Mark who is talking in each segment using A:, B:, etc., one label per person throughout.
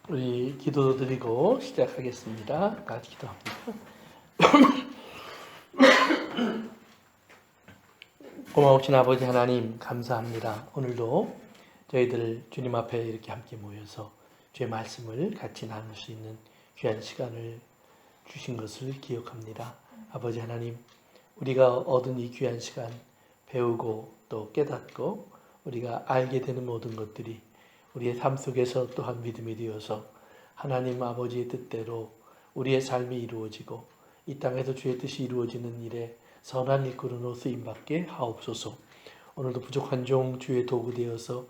A: 우리 기도 드리고 시작하겠습니다. 같이 기도합니다. 고마우신 아버지 하나님 감사합니다. 오늘도 저희들 주님 앞에 이렇게 함께 모여서 주의 말씀을 같이 나눌 수 있는 귀한 시간을 주신 것을 기억합니다. 아버지 하나님, 우리가 얻은 이 귀한 시간 배우고 또 깨닫고 우리가 알게 되는 모든 것들이 우리의 삶 속에서 또한 믿음이 되어서 하나님 아버지의 뜻대로 우리의 삶이 이루어지고 이 땅에서 주의 뜻이 이루어지는 일에 선한 일꾼으로 쓰임받게 하옵소서. 오늘도 부족한 종 주의 도구 되어서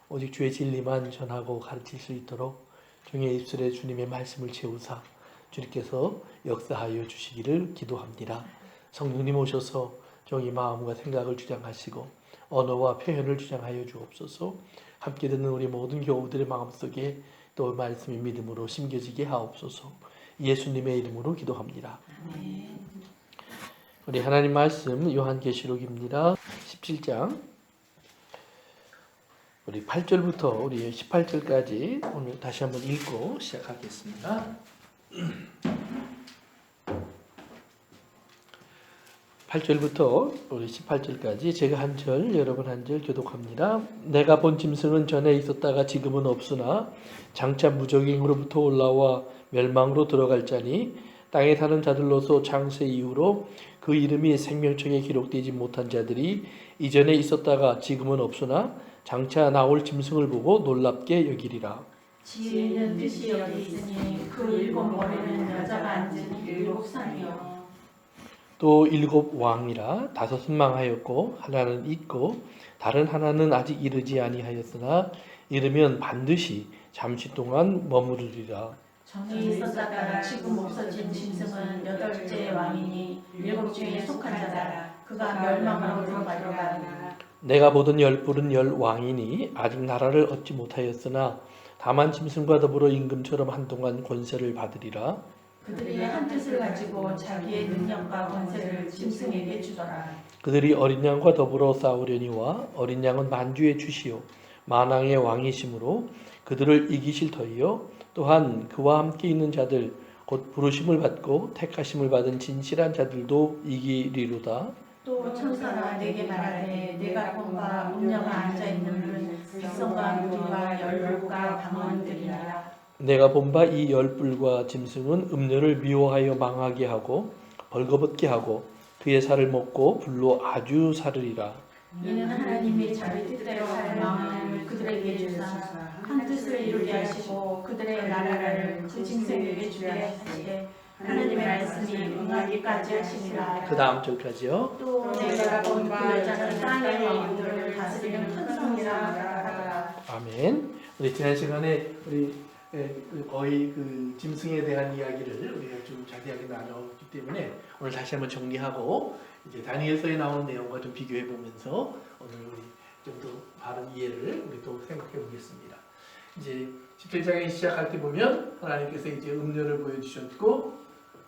A: 오직 주의 진리만 전하고 가르칠 수 있도록 종의 입술에 주님의 말씀을 채우사 주님께서 역사하여 주시기를 기도합니다. 성령님 오셔서 종의 마음과 생각을 주장하시고 언어와 표현을 주장하여 주옵소서. 함께 듣는 우리 모든 교우들의 마음속에 또 말씀이 믿음으로 심겨지게 하옵소서. 예수님의 이름으로 기도합니다. 우리 하나님 말씀 요한계시록입니다. 17장 우리 8절부터 우리 18절까지 오늘 다시 한번 읽고 시작하겠습니다. 8절부터 우리 18절까지 제가 한 절, 여러분 한 절 교독합니다. 내가 본 짐승은 전에 있었다가 지금은 없으나 장차 무적행으로부터 올라와 멸망으로 들어갈 자니 땅에 사는 자들로서 창세 이후로 그 이름이 생명책에 기록되지 못한 자들이 이전에 있었다가 지금은 없으나 장차 나올 짐승을 보고 놀랍게 여기리라.
B: 지혜 있는 뜻이 여기 있으니 그 일곱 머리는 여자가 앉은 일곱 상이요
A: 또 일곱 왕이라 다섯은 망하였고 하나는 있고 다른 하나는 아직 이르지 아니하였으나 이르면 반드시 잠시 동안 머무르리라.
B: 전에 있었다가 지금 없어진 짐승은 여덟째 왕이니 일곱 중에 속한 자다. 그가 멸망으로 들어가리라.
A: 내가 보던 열 뿔은 열 왕이니 아직 나라를 얻지 못하였으나 다만 짐승과 더불어 임금처럼 한동안 권세를 받으리라.
B: 그들이 한 뜻을 가지고 자기의 능력과 권세를 짐승에게 주더라.
A: 그들이 어린 양과 더불어 싸우려니와 어린 양은 만주의 주시요 만왕의 왕이시므로 그들을 이기실 터이요 또한 그와 함께 있는 자들 곧 부르심을 받고 택하심을 받은 진실한 자들도 이기리로다.
B: 또 천사가 내게 말하되 내가 본 바 음녀가 앉아있는 분 백성과 무리와 열국과 방언들이라.
A: 내가 본 바 이 열뿔과 짐승은 음녀를 미워하여 망하게 하고 벌거벗게 하고 그의 살을 먹고 불로 아주 사르리라.
B: 이는 하나님이 자기 뜻대로 할 마음을 그들에게 주사 한 뜻을 이루게 하시고 그들의 나라를 그 짐승에게 주게 하시되 하나님의 말씀이 응하기까지 하시니라.
A: 그 다음 절까지요.
B: 또 내가 본 그 여자는 땅의 왕들을 다스리는 큰 성이라 하더라.
A: 아멘. 우리 지난 시간에 우리 거의 그 짐승에 대한 이야기를 우리가 좀 자세하게 나눴기 때문에 오늘 다시 한번 정리하고 이제 다니엘서에 나오는 내용과 좀 비교해 보면서 오늘 우리 좀 더 바른 이해를 우리 또 생각해 보겠습니다. 이제 17장에 시작할 때 보면 하나님께서 이제 음료를 보여주셨고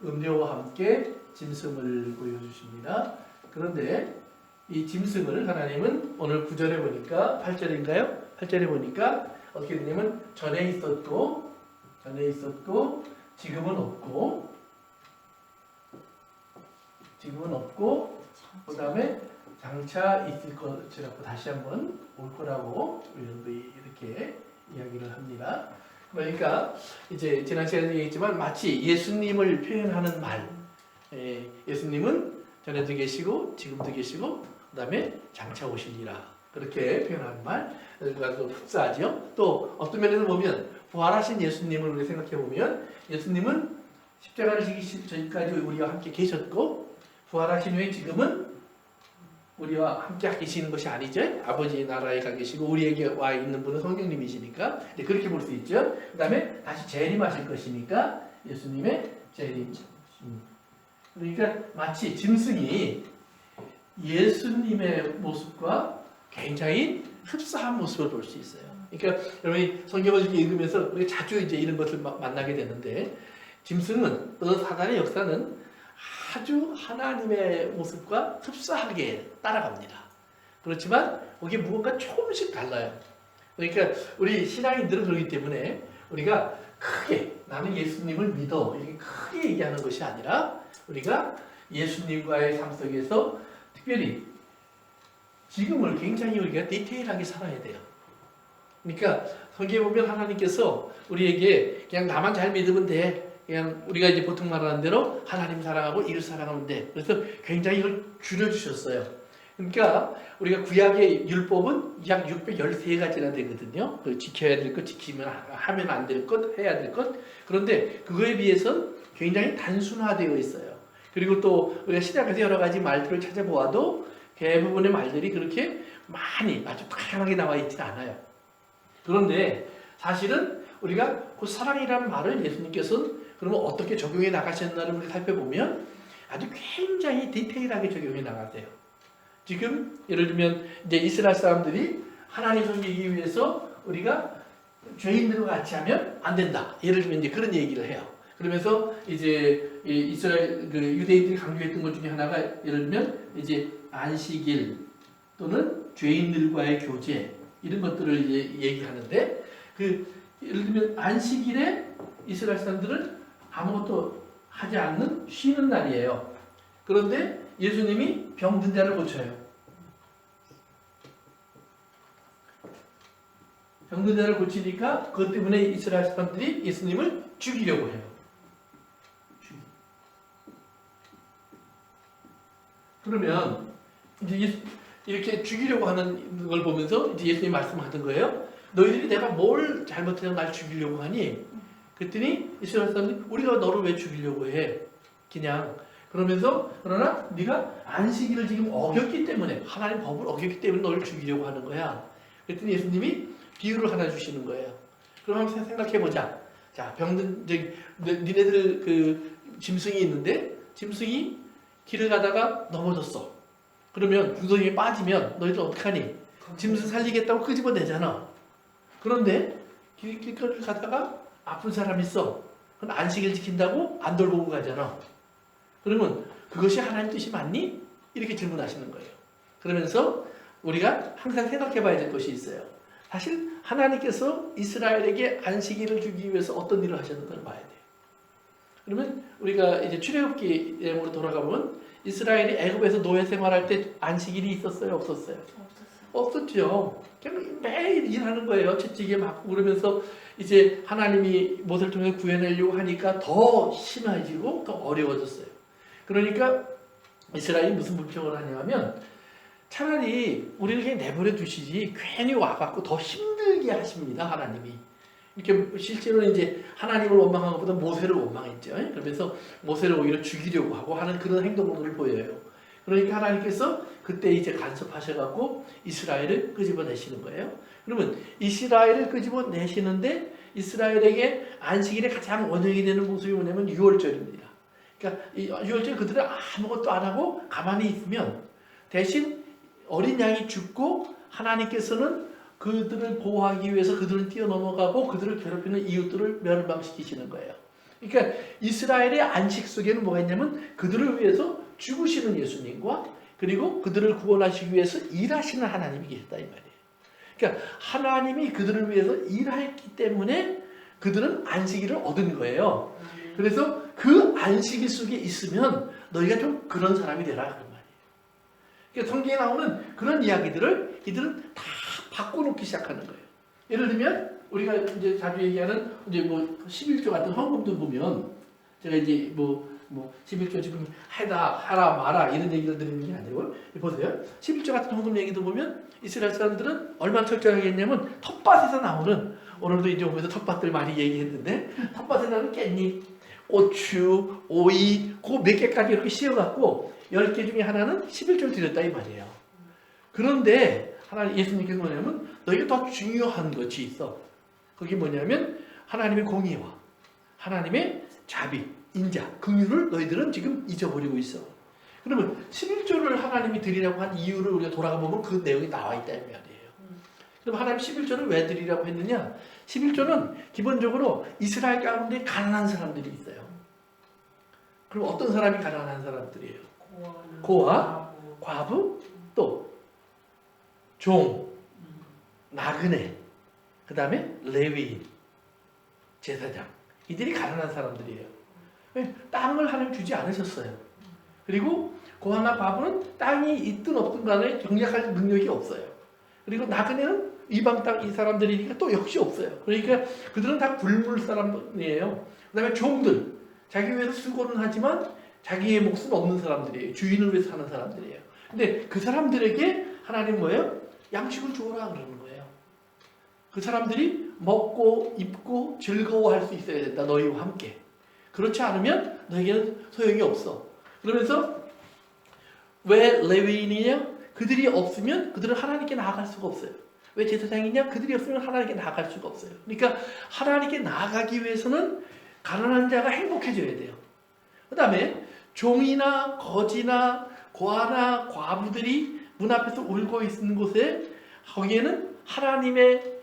A: 음료와 함께 짐승을 보여주십니다. 그런데 이 짐승을 하나님은 오늘 9절에 보니까 8절인가요? 8절에 보니까 어떻게 되냐면 전에 있었고 지금은 없고 그 다음에 장차 있을 것이라고 다시 한번 올 거라고 이렇게 이야기를 합니다. 그러니까 이제 지난 시간에 얘기했지만 마치 예수님을 표현하는 말, 예수님은 전에도 계시고 지금도 계시고 그 다음에 장차 오시리라 그렇게 표현하는 말, 그래서 흡사하죠. 또 어떤 면에서 보면 부활하신 예수님을 우리 생각해 보면 예수님은 십자가를 지기실 전까지 우리와 함께 계셨고 부활하신 후에 지금은 우리와 함께 계시는 것이 아니죠. 아버지 나라에 가 계시고 우리에게 와 있는 분은 성령님이시니까 그렇게 볼 수 있죠. 그 다음에 다시 재림하실 것이니까 예수님의 재림. 그러니까 마치 짐승이 예수님의 모습과 굉장히 흡사한 모습을 볼 수 있어요. 그러니까 여러분이 성경을 이렇게 읽으면서 우리가 자주 이제 이런 것을 만나게 되는데 짐승은 또 사단의 역사는 아주 하나님의 모습과 흡사하게 따라갑니다. 그렇지만 거기에 무언가 조금씩 달라요. 그러니까 우리 신앙인들은 그렇기 때문에 우리가 크게 나는 예수님을 믿어 이렇게 크게 얘기하는 것이 아니라 우리가 예수님과의 삶 속에서 특별히 지금을 굉장히 우리가 디테일하게 살아야 돼요. 그러니까 성경에 보면 하나님께서 우리에게 그냥 나만 잘 믿으면 돼. 그냥 우리가 이제 보통 말하는 대로 하나님 사랑하고 이웃 사랑하면 돼. 그래서 굉장히 이걸 줄여주셨어요. 그러니까 우리가 구약의 율법은 약 613가지나 되거든요. 그 지켜야 될 것, 지키면 하면 안 될 것, 해야 될 것. 그런데 그거에 비해서는 굉장히 단순화되어 있어요. 그리고 또 우리가 신약에서 여러 가지 말들을 찾아보아도 대부분의 말들이 그렇게 많이 아주 다양하게 나와 있지는 않아요. 그런데 사실은 우리가 그 사랑이라는 말을 예수님께서는 그러면 어떻게 적용해 나가셨나를 우리 살펴보면 아주 굉장히 디테일하게 적용해 나가세요. 지금 예를 들면 이제 이스라엘 사람들이 하나님 섬기기 위해서 우리가 죄인들과 같이 하면 안 된다. 예를 들면 이제 그런 얘기를 해요. 그러면서 이제 이스라엘 그 유대인들이 강조했던 것 중에 하나가 예를 들면 이제 안식일 또는 죄인들과의 교제 이런 것들을 이제 얘기하는데 그 예를 들면 안식일에 이스라엘 사람들은 아무것도 하지 않는 쉬는 날이에요. 그런데 예수님이 병든 자를 고쳐요. 병든 자를 고치니까 그것 때문에 이스라엘 사람들이 예수님을 죽이려고 해요. 그러면 이제 이렇게 죽이려고 하는 걸 보면서 이제 예수님이 말씀하던 거예요. 너희들이 내가 뭘 잘못해서 날 죽이려고 하니? 그랬더니 이스라엘 사람들이 우리가 너를 왜 죽이려고 해? 그냥 그러면서 그러나 네가 안식일을 지금 어겼기 때문에 하나님 법을 어겼기 때문에 너를 죽이려고 하는 거야. 그랬더니 예수님이 비유를 하나 주시는 거예요. 그럼 한번 생각해 보자. 자, 병든 니네들 그 짐승이 있는데 짐승이 길을 가다가 넘어졌어. 그러면 구덩이에 빠지면 너희들 어떡하니? 짐승 살리겠다고 끄집어내잖아. 그런데 길거리를 가다가 아픈 사람 있어. 그럼 안식일 지킨다고 안 돌보고 가잖아. 그러면 그것이 하나님 뜻이 맞니? 이렇게 질문하시는 거예요. 그러면서 우리가 항상 생각해 봐야 될 것이 있어요. 사실 하나님께서 이스라엘에게 안식일을 주기 위해서 어떤 일을 하셨는가를 봐야 돼요. 그러면 우리가 이제 출애굽기 내용으로 돌아가면 이스라엘이 애굽에서 노예 생활할 때 안식일이 있었어요? 없었어요? 없었죠. 그냥 매일 일하는 거예요. 채찍에 맞고 그러면서 이제 하나님이 모세를 통해 구해내려고 하니까 더 심해지고 더 어려워졌어요. 그러니까 이스라엘이 무슨 불평을 하냐면 차라리 우리를 그냥 내버려 두시지 괜히 와갖고 더 힘들게 하십니다. 하나님이. 이렇게 실제로는 이제 하나님을 원망한 것보다 모세를 원망했죠. 그러면서 모세를 오히려 죽이려고 하고 하는 그런 행동들을 보여요. 그러니까 하나님께서 그때 이제 간섭하셔갖고 이스라엘을 끄집어내시는 거예요. 그러면 이스라엘을 끄집어내시는데 이스라엘에게 안식일에 가장 원형이 되는 모습이 뭐냐면 유월절입니다. 그러니까 이 유월절 그들은 아무것도 안 하고 가만히 있으면 대신 어린 양이 죽고 하나님께서는 그들을 보호하기 위해서 그들을 뛰어넘어가고 그들을 괴롭히는 이웃들을 멸망시키시는 거예요. 그러니까 이스라엘의 안식 속에는 뭐가 있냐면 그들을 위해서 죽으시는 예수님과 그리고 그들을 구원하시기 위해서 일하시는 하나님이 계시다 이 말이에요. 그러니까 하나님이 그들을 위해서 일했기 때문에 그들은 안식일을 얻은 거예요. 그래서 그 안식일 속에 있으면 너희가 좀 그런 사람이 되라 그런 말이에요. 그러니까 성경에 나오는 그런 이야기들을 이들은 다 바꿔놓기 시작하는 거예요. 예를 들면 우리가 이제 자주 얘기하는 이제 뭐 11조 같은 헌금도 보면 제가 이제 뭐 11조 지금 하라 마라 이런 얘기를 드리는 게 아니고 보세요. 11조 같은 헌금 얘기도 보면 이스라엘 사람들은 얼마나 철저하게 했냐면 텃밭에서 나오는 오늘도 이제 오면서 텃밭들 많이 얘기했는데 텃밭에 나오는 깻잎, 고추, 오이 그 몇 개까지 이렇게 씌워갖고 10개 중에 하나는 11조를 드렸다 이 말이에요. 그런데 하나님 예수님께서 뭐냐면 너에게 더 중요한 것이 있어. 그게 뭐냐면 하나님의 공의와 하나님의 자비, 인자, 긍휼을 너희들은 지금 잊어버리고 있어. 그러면 11조를 하나님이 드리라고 한 이유를 우리가 돌아가 보면 그 내용이 나와 있다 이 말이에요. 그럼 하나님 11조를 왜 드리라고 했느냐? 11조는 기본적으로 이스라엘 가운데 가난한 사람들이 있어요. 그럼 어떤 사람이 가난한 사람들이에요? 고아, 과부, 또 종, 나그네, 그 다음에 레위인. 제사장, 이들이 가난한 사람들이에요. 왜? 땅을 하나님 주지 않으셨어요. 그리고 고아나 과부는 땅이 있든 없든 간에 경작할 능력이 없어요. 그리고 나그네는 이방 땅 이 사람들이니까 또 역시 없어요. 그러니까 그들은 다 굶을 사람이에요. 그 다음에 종들, 자기 위해서 수고는 하지만 자기의 몫은 없는 사람들이에요. 주인을 위해서 사는 사람들이에요. 근데 그 사람들에게 하나님 뭐예요? 양식을 주어라 그러는 거예요. 그 사람들이 먹고 입고 즐거워할 수 있어야 된다. 너희와 함께. 그렇지 않으면 너에게는 소용이 없어. 그러면서 왜 레위인이냐? 그들이 없으면 그들은 하나님께 나아갈 수가 없어요. 왜 제사장이냐? 그들이 없으면 하나님께 나아갈 수가 없어요. 그러니까 하나님께 나아가기 위해서는 가난한 자가 행복해져야 돼요. 그 다음에 종이나 거지나 고아나 과부들이 문 앞에서 울고 있는 곳에 거기에는 하나님의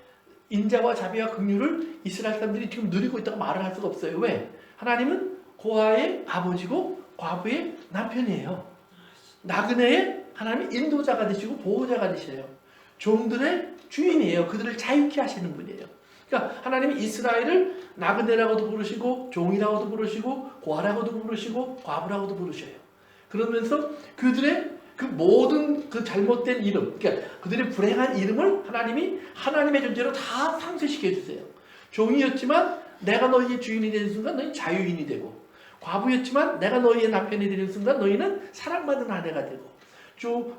A: 인자와 자비와 긍휼을 이스라엘 사람들이 지금 누리고 있다고 말을 할 수가 없어요. 왜? 하나님은 고아의 아버지고 과부의 남편이에요. 나그네의 하나님의 인도자가 되시고 보호자가 되셔요. 종들의 주인이에요. 그들을 자유케 하시는 분이에요. 그러니까 하나님이 이스라엘을 나그네라고도 부르시고 종이라고도 부르시고 고아라고도 부르시고 과부라고도 부르셔요. 그러면서 그들의 그 모든 그 잘못된 이름, 그러니까 그들의 불행한 이름을 하나님이 하나님의 존재로 다 상쇄시켜 주세요. 종이었지만 내가 너희의 주인이 되는 순간 너희 자유인이 되고, 과부였지만 내가 너희의 남편이 되는 순간 너희는 사랑받는 아내가 되고,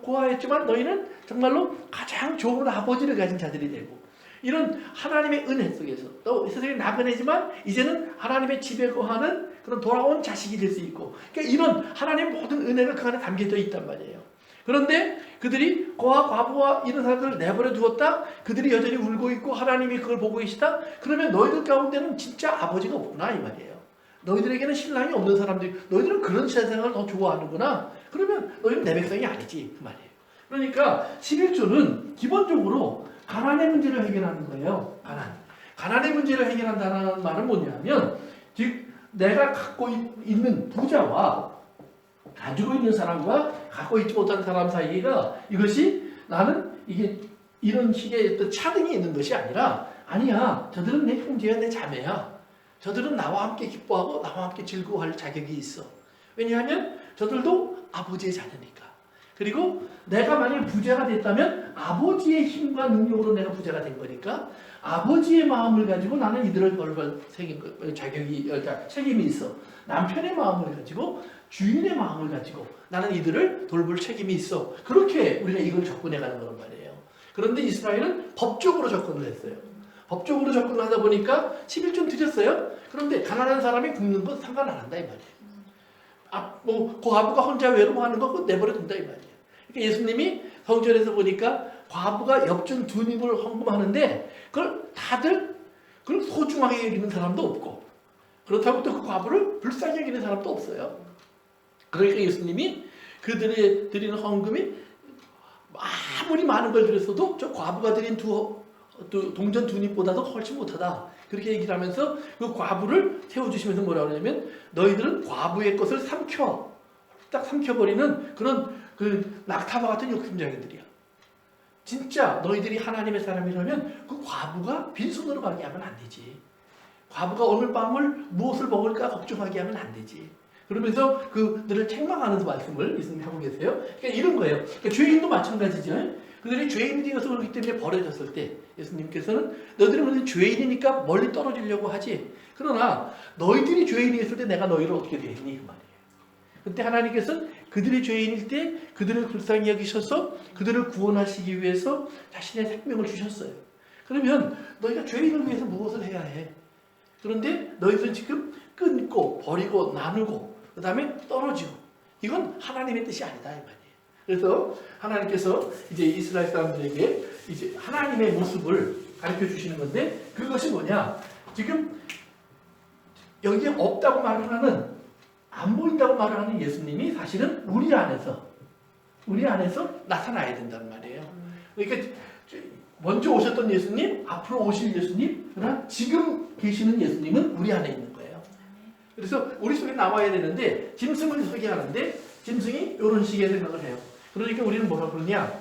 A: 고아였지만 너희는 정말로 가장 좋은 아버지를 가진 자들이 되고, 이런 하나님의 은혜 속에서 또 세상에 나그네지만 이제는 하나님의 집에 거하는 그런 돌아온 자식이 될 수 있고, 그러니까 이런 하나님의 모든 은혜가 그 안에 담겨져 있단 말이에요. 그런데 그들이 고아 과부와 이런 사람들을 내버려 두었다. 그들이 여전히 울고 있고 하나님이 그걸 보고 계시다. 그러면 너희들 가운데는 진짜 아버지가 없구나 이 말이에요. 너희들에게는 신랑이 없는 사람들이, 너희들은 그런 세상을 더 좋아하는구나. 그러면 너희는 내 백성이 아니지 그 말이에요. 그러니까 11조는 기본적으로 가난의 문제를 해결하는 거예요. 가난의 문제를 해결한다는 말은 뭐냐면, 즉 내가 갖고 있는 부자와 가지고 있는 사람과 갖고 있지 못한 사람 사이가, 이것이 나는 이게 이런 식의 어떤 차등이 있는 것이 아니라, 아니야, 저들은 내 형제야, 내 자매야. 저들은 나와 함께 기뻐하고 나와 함께 즐거워할 자격이 있어. 왜냐하면 저들도 아버지의 자녀니까. 그리고 내가 만약 부자가 됐다면 아버지의 힘과 능력으로 내가 부자가 된 거니까, 아버지의 마음을 가지고 나는 이들을 돌볼 책임이 있어. 남편의 마음을 가지고, 주인의 마음을 가지고 나는 이들을 돌볼 책임이 있어. 그렇게 우리가 이걸 접근해 가는 거란 말이에요. 그런데 이스라엘은 법적으로 접근을 했어요. 법적으로 접근을 하다 보니까 11조 드렸어요. 그런데 가난한 사람이 굶는 건 상관 안 한다 이 말이에요. 과부가 혼자 외로워하는 거 그거 내버려 둔다 이 말이에요. 그러니까 예수님이 성전에서 보니까 과부가 엽전 2입을 헌금하는데 그걸 다들 그걸 소중하게 여기는 사람도 없고, 그렇다고 또 그 과부를 불쌍히 여기는 사람도 없어요. 그러니까 예수님이 그들이 드리는 헌금이 아무리 많은 걸 드렸어도 저 과부가 드린 동전 2입보다도 훨씬 못하다. 그렇게 얘기를 하면서 그 과부를 세워주시면서 뭐라고 하냐면, 너희들은 과부의 것을 딱 삼켜버리는 그런 그 낙타와 같은 욕심쟁이들이야. 진짜 너희들이 하나님의 사람이라면 그 과부가 빈손으로 가게 하면 안 되지. 과부가 오늘 밤을 무엇을 먹을까 걱정하게 하면 안 되지. 그러면서 그들을 책망하는 말씀을 예수님이 하고 계세요. 그러니까 이런 거예요. 그러니까 죄인도 마찬가지죠. 그들이 죄인이 되어서 그렇기 때문에 버려졌을 때 예수님께서는 너희들은 죄인이니까 멀리 떨어지려고 하지. 그러나 너희들이 죄인이었을 때 내가 너희를 어떻게 대했니? 그 말이에요. 그때 하나님께서는 그들이 죄인일 때 그들을 불쌍히 여기셔서 그들을 구원하시기 위해서 자신의 생명을 주셨어요. 그러면 너희가 죄인을 위해서 무엇을 해야 해? 그런데 너희들은 지금 끊고 버리고 나누고 그 다음에 떨어지고, 이건 하나님의 뜻이 아니다 이 말이에요. 그래서 하나님께서 이제 이스라엘 사람들에게 이제 하나님의 모습을 가르쳐 주시는 건데, 그것이 뭐냐? 지금 여기에 없다고 말을 하는, 안 보인다고 말을 하는 예수님이 사실은 우리 안에서 나타나야 된다는 말이에요. 그러니까 먼저 오셨던 예수님, 앞으로 오실 예수님, 그러나 지금 계시는 예수님은 우리 안에 있는 거예요. 그래서 우리 속에 나와야 되는데, 짐승을 서게 하는데 짐승이 이런 식의 생각을 해요. 그러니까 우리는 뭐라고 그러냐?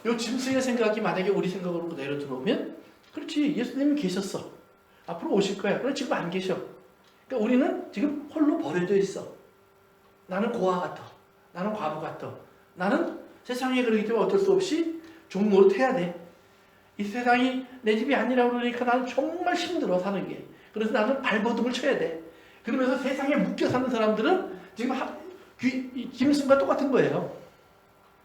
A: 이 짐승의 생각이 만약에 우리 생각으로 내려 들어오면, 그렇지, 예수님이 계셨어. 앞으로 오실 거야. 그런데 지금 안 계셔. 그러니까 우리는 지금 홀로 버려져 있어. 나는 고아 같아. 나는 과부 같아. 나는 세상에 그러기 때문에 어쩔 수 없이 종노릇 해야 돼. 이 세상이 내 집이 아니라고 그러니까 나는 정말 힘들어 사는 게. 그래서 나는 발버둥을 쳐야 돼. 그러면서 세상에 묶여 사는 사람들은 지금 짐승과 똑같은 거예요.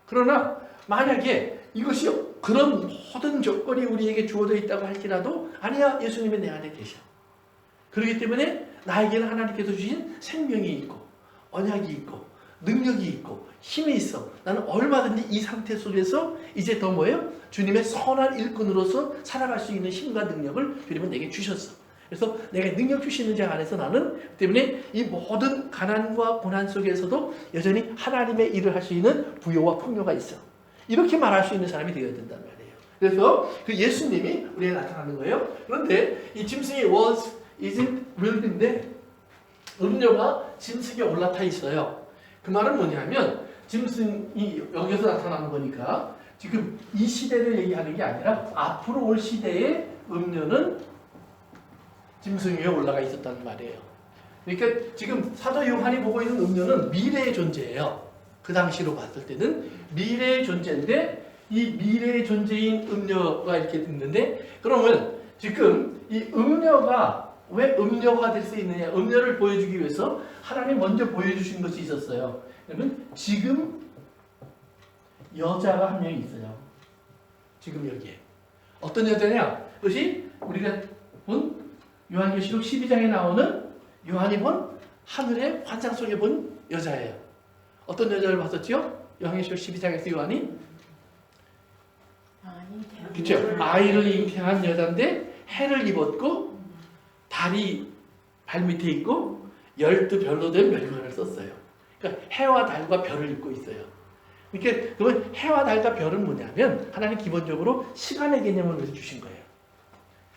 A: 그러나 만약에 이것이 그런 모든 조건이 우리에게 주어져 있다고 할지라도 아니야, 예수님이 내 안에 계셔. 그렇기 때문에 나에게는 하나님께서 주신 생명이 있고 언약이 있고 능력이 있고 힘이 있어. 나는 얼마든지 이 상태 속에서 이제 더 뭐예요? 주님의 선한 일꾼으로서 살아갈 수 있는 힘과 능력을 주님은 내게 주셨어. 그래서 내가 능력 주시는 자 안에서 나는 때문에 이 모든 가난과 고난 속에서도 여전히 하나님의 일을 할 수 있는 부요와 풍요가 있어. 이렇게 말할 수 있는 사람이 되어야 된단 말이에요. 그래서 그 예수님이 우리에게 나타나는 거예요. 그런데 이 짐승이 was, isn't, will인데 음료가 짐승에 올라타 있어요. 그 말은 뭐냐면 짐승이 여기서 나타나는 거니까 지금 이 시대를 얘기하는 게 아니라 앞으로 올 시대의 음료는 짐승 위에 올라가 있었다는 말이에요. 그러니까 지금 사도 요한이 보고 있는 음료는 미래의 존재예요. 그 당시로 봤을 때는 미래의 존재인데 이 미래의 존재인 음료가 이렇게 있는데 그러면 지금 이 음료가 왜 음료가 될 수 있느냐? 음료를 보여주기 위해서 하나님 먼저 보여주신 것이 있었어요. 그러면 지금 여자가 한 명이 있어요. 지금 여기에. 어떤 여자냐? 그것이 우리가 본 요한계시록 12장에 나오는 요한이 본 하늘의 환상 속에 본 여자예요. 어떤 여자를 봤었죠? 요한계시록 12장에서 요한이 그렇죠. 아이를 잉태한 여자인데 해를 입었고 달이 발밑에 있고 12별로 된 멸관을 썼어요. 그러니까 해와 달과 별을 입고 있어요. 그러니까 그러면 해와 달과 별은 뭐냐면 하나님 기본적으로 시간의 개념을 위해서 주신 거예요.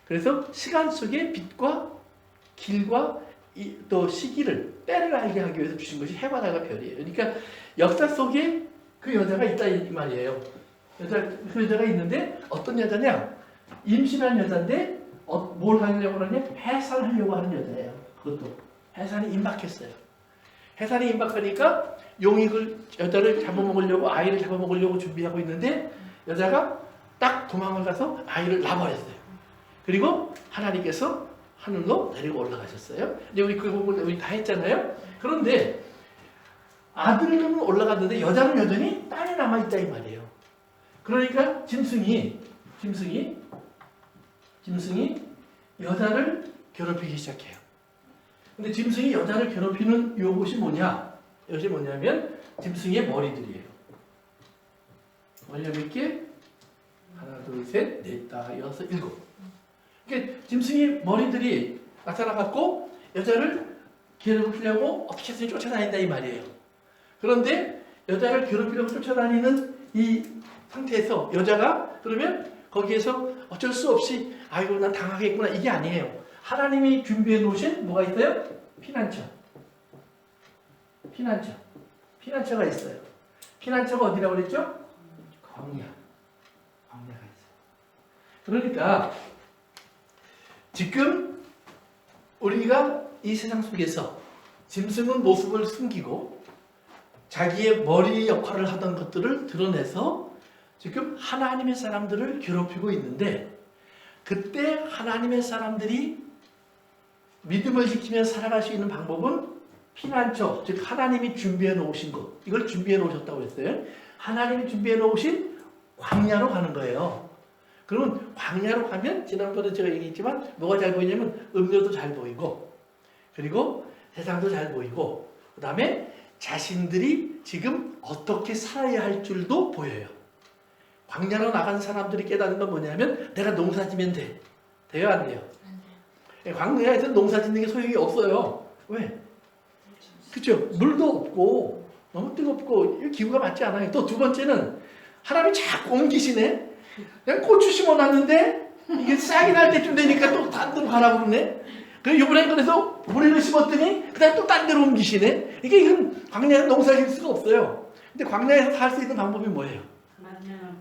A: 그래서 시간 속에 빛과 길과 또 시기를 때를 알게 하기 위해서 주신 것이 해와 달과 별이에요. 그러니까 역사 속에 그 여자가 있다 이 말이에요. 그 여자가 있는데 어떤 여자냐? 임신한 여자인데 뭘 하려고 하느냐? 해산하려고 하는 여자예요. 그것도 해산이 임박했어요. 해산이 임박하니까 용이 여자를 잡아먹으려고 아이를 잡아먹으려고 준비하고 있는데 여자가 딱 도망을 가서 아이를 낳아버렸어요. 그리고 하나님께서 하늘로 내리고 올라가셨어요. 이제 우리 그 부분 우리 다 했잖아요. 그런데 아들은 올라갔는데 여자는 여전히 땅에 남아있다 이 말이에요. 그러니까 짐승이 여자를 괴롭히기 시작해요. 근데 짐승이 여자를 괴롭히는 요것이 뭐냐? 이것이 뭐냐면 짐승의 머리들이에요. 머리가 몇 개? 하나, 둘, 셋, 넷, 다, 여섯, 일곱. 그러니까 짐승의 머리들이 나타나갖고 여자를 괴롭히려고 어떻게 해서 쫓아다닌다 이 말이에요. 그런데 여자를 괴롭히려고 쫓아다니는 이 상태에서 여자가 그러면 거기에서 어쩔 수 없이 아이고 난 당하겠구나 이게 아니에요. 하나님이 준비해 놓으신 뭐가 있어요? 피난처가 있어요. 피난처가 어디라고 그랬죠? 광야가 있어요. 그러니까 지금 우리가 이 세상 속에서 짐승은 모습을 숨기고 자기의 머리 역할을 하던 것들을 드러내서 지금 하나님의 사람들을 괴롭히고 있는데 그때 하나님의 사람들이 믿음을 지키며 살아갈 수 있는 방법은 피난처, 즉 하나님이 준비해 놓으신 것, 이걸 준비해 놓으셨다고 했어요. 하나님이 준비해 놓으신 광야로 가는 거예요. 그러면 광야로 가면 지난번에 제가 얘기했지만 뭐가 잘 보이냐면 음료도 잘 보이고 그리고 세상도 잘 보이고 그 다음에 자신들이 지금 어떻게 살아야 할 줄도 보여요. 광야로 나간 사람들이 깨닫는 건 뭐냐면 내가 농사 지면 돼. 돼요 안 돼요? 광야에서 농사 짓는 게 소용이 없어요. 왜? 그렇죠? 물도 없고 너무 뜨겁고 기후가 맞지 않아요. 또 두 번째는 하나님이 자꾸 옮기시네. 그냥 고추 심어놨는데 이게 싹이 날 때쯤 되니까 또 딴 데로 가라고 그러네. 이번엔 그래서 모래를 심었더니 그 다음에 또 딴 데로 옮기시네. 이건 광야에서 농사 지을 수가 없어요. 근데 광야에서 살 수 있는 방법이 뭐예요?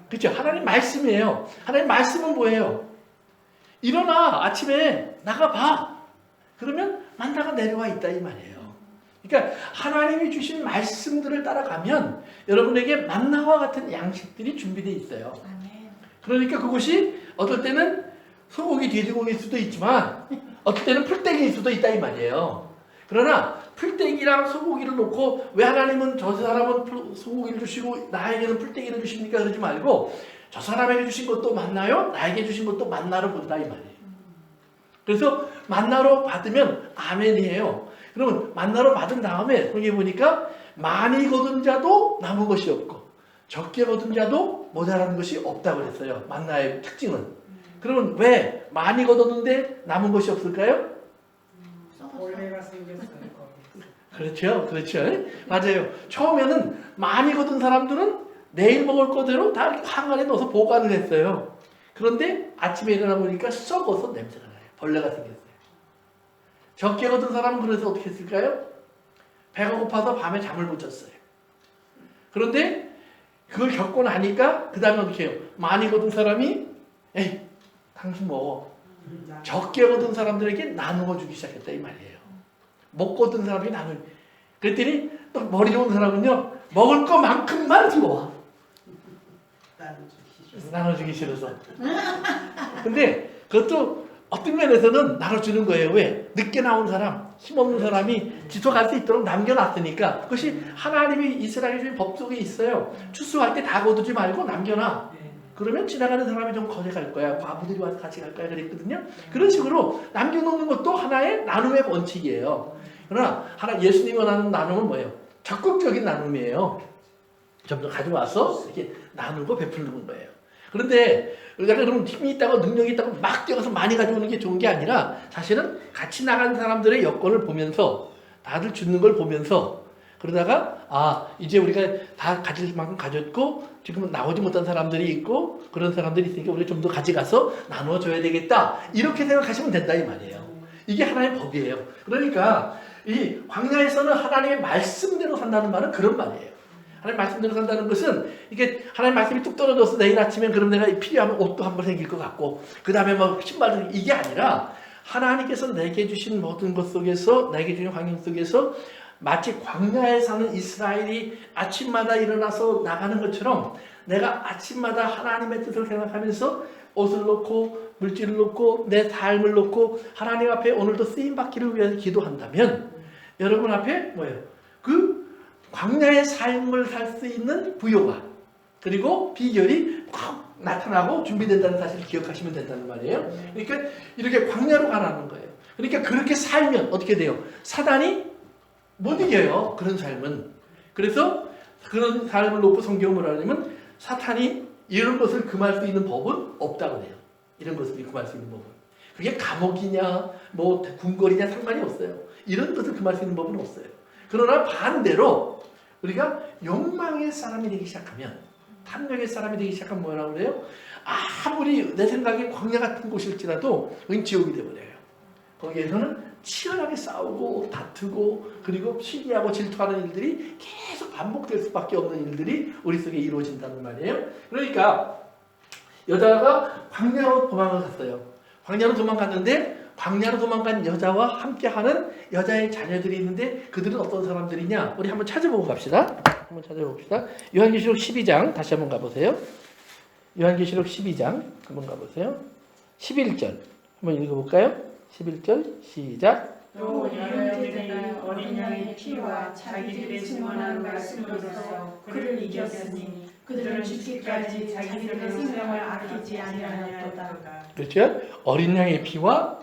A: 그렇죠? 하나님 말씀이에요. 하나님 말씀은 뭐예요? 일어나 아침에 나가봐. 그러면 만나가 내려와 있다 이 말이에요. 그러니까 하나님이 주신 말씀들을 따라가면 여러분에게 만나와 같은 양식들이 준비되어 있어요. 그러니까 그것이 어떨 때는 소고기, 돼지고기일 수도 있지만 어떨 때는 풀떼기일 수도 있다 이 말이에요. 그러나 풀떼기랑 소고기를 놓고 왜 하나님은 저 사람은 소고기를 주시고 나에게는 풀떼기를 주십니까? 그러지 말고 저 사람에게 주신 것도 만나요, 나에게 주신 것도 만나로 본다 이 말이에요. 그래서 만나로 받으면 아멘이에요. 그러면 만나로 받은 다음에 거기 보니까 많이 거둔 자도 남은 것이 없고 적게 거둔 자도 모자란 것이 없다고 그랬어요. 만나의 특징은. 그러면 왜 많이 거뒀는데 남은 것이 없을까요?
C: 벌레가 생겼어요.
A: 그렇죠. 그렇죠. 맞아요. 처음에는 많이 거둔 사람들은 내일 먹을 거대로 다 항아리에 넣어서 보관을 했어요. 그런데 아침에 일어나 보니까 썩어서 냄새가 나요. 벌레가 생겼어요. 적게 거둔 사람은 그래서 어떻게 했을까요? 배가 고파서 밤에 잠을 못 잤어요. 그런데 그걸 겪고 나니까 그 다음에 어떻게 해요? 많이 거둔 사람이 에이 당신 먹어. 적게 거둔 사람들에게 나누어 주기 시작했다 이 말이에요. 못 거둔 사람이 나누. 그랬더니 또 머리 좋은 사람은요 먹을 것만큼만 집어와. 나눠주기 싫어서. 근데 그것도 어떤 면에서는 나눠주는 거예요. 왜? 늦게 나온 사람, 힘없는 사람이 지속할 수 있도록 남겨놨으니까. 그것이 하나님이 이스라엘의 법 속에 있어요. 추수할 때 다 거두지 말고 남겨놔. 그러면 지나가는 사람이 좀 거래갈 거야. 과부들이 와서 같이 갈 거야. 그랬거든요. 그런 식으로 남겨놓는 것도 하나의 나눔의 원칙이에요. 그러나 예수님이 원하는 나눔은 뭐예요? 적극적인 나눔이에요. 좀 더 가져와서 이렇게 나누고 베풀는 거예요. 그런데 우리가 그러면 힘이 있다고 능력이 있다고 막 뛰어가서 많이 가져오는 게 좋은 게 아니라 사실은 같이 나간 사람들의 여건을 보면서 다들 주는 걸 보면서 그러다가 이제 우리가 다 가질 만큼 가졌고 지금은 나오지 못한 사람들이 있고 그런 사람들이 있으니까 우리가 좀 더 가져가서 나눠줘야 되겠다 이렇게 생각하시면 된다 이 말이에요. 이게 하나의 법이에요. 그러니까 이 광야에서는 하나님의 말씀대로 산다는 말은 그런 말이에요. 하나님 말씀대로 산다는 것은 이게 하나님 말씀이 뚝 떨어져서 내일 아침엔 그럼 내가 필요하면 옷도 한 번 생길 것 같고 그 다음에 뭐 신발도 이게 아니라 하나님께서 내게 주신 모든 것 속에서 내게 주신 환경 속에서 마치 광야에 사는 이스라엘이 아침마다 일어나서 나가는 것처럼 내가 아침마다 하나님의 뜻을 생각하면서 옷을 놓고 물질을 놓고 내 삶을 놓고 하나님 앞에 오늘도 쓰임받기를 위해서 기도한다면 여러분 앞에 뭐예요? 그 광야의 삶을 살 수 있는 부요가 그리고 비결이 확 나타나고 준비된다는 사실을 기억하시면 된다는 말이에요. 그러니까 이렇게 광야로 가라는 거예요. 그러니까 그렇게 살면 어떻게 돼요? 사단이 못 이겨요. 그런 삶은. 그래서 그런 삶을 놓고 성경을 뭐라 하냐면 사탄이 이런 것을 금할 수 있는 법은 없다고 해요. 이런 것을 금할 수 있는 법은. 그게 감옥이냐 뭐 궁궐이냐 상관이 없어요. 이런 것을 금할 수 있는 법은 없어요. 그러나 반대로 우리가 욕망의 사람이 되기 시작하면 탐욕의 사람이 되기 시작하면 뭐라고 그래요? 아무리 내 생각에 광야 같은 곳일지라도 그건 지옥이 되어버려요. 거기에서는 치열하게 싸우고 다투고 그리고 시기하고 질투하는 일들이 계속 반복될 수밖에 없는 일들이 우리 속에 이루어진다는 말이에요. 그러니까 여자가 광야로 도망을 갔어요. 광야로 도망갔는데 광야로 도망간 여자와 함께하는 여자의 자녀들이 있는데 그들은 어떤 사람들이냐? 우리 한번 찾아보고 갑시다. 한번 찾아봅시다. 요한계시록 12장 다시 한번 가보세요. 요한계시록 12장 한번 가보세요. 11절 한번 읽어볼까요? 11절 시작.
B: 또 형제들이 어린 양의 피와 자기들의 증언한 말씀으로서 그를 이겼으니 그들은 죽기까지 자기들의 생명을 아끼지 아니하였도다.
A: 그렇죠? 어린 양의 피와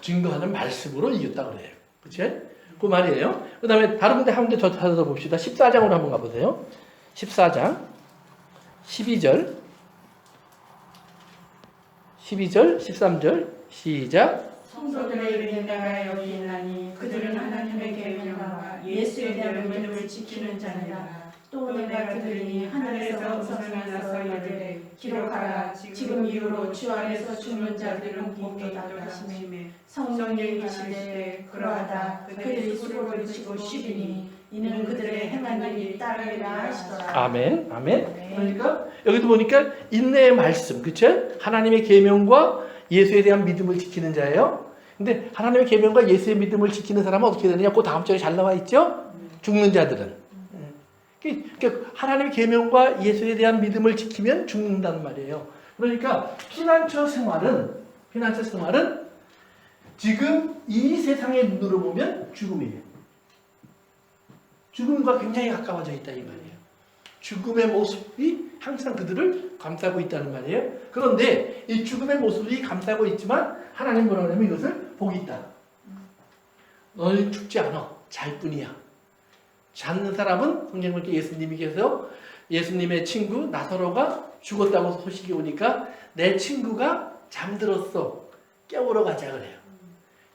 A: 증거하는 말씀으로 이겼다고 그래요. 그렇죠? 그 말이에요. 그 다음에 다른 군데 한 군데 더 찾아서 봅시다. 14장으로 한번 가보세요. 14장 12절 13절 시작.
B: 성도들의 이름에 내가 여기 있나니 그들은 하나님의 계명과 예수에 대한 믿음을 지키는 자니라. 또 내가 그들이 하늘에서 우선하여서 이르되 기록하라. 지금 이후로 주 안에서 죽는 자들은 복되다 하시매 성령이 계시되 그러하다. 그들이 수고를 지고 쉬리니 이는 그들의 행한 일이 따르리라 하시더라.
A: 아멘. 아멘. 그러니까 여기도 보니까 인내의 말씀, 그렇죠? 하나님의 계명과 예수에 대한 믿음을 지키는 자예요. 근데 하나님의 계명과 예수의 믿음을 지키는 사람은 어떻게 되느냐? 그 다음 절에 잘 나와 있죠? 죽는 자들은. 그러니까 하나님의 계명과 예수에 대한 믿음을 지키면 죽는다는 말이에요. 그러니까 피난처 생활은 지금 이 세상의 눈으로 보면 죽음이에요. 죽음과 굉장히 가까워져 있다 이 말이에요. 죽음의 모습이 항상 그들을 감싸고 있다는 말이에요. 그런데 이 죽음의 모습이 감싸고 있지만 하나님 뭐라고 하냐면 이것을 복이 있다. 너는 죽지 않아. 잘 뿐이야. 자는 사람은 성경을 예수님께서 예수님의 친구 나사로가 죽었다고 소식이 오니까 내 친구가 잠들었어. 깨우러 가자 그래요.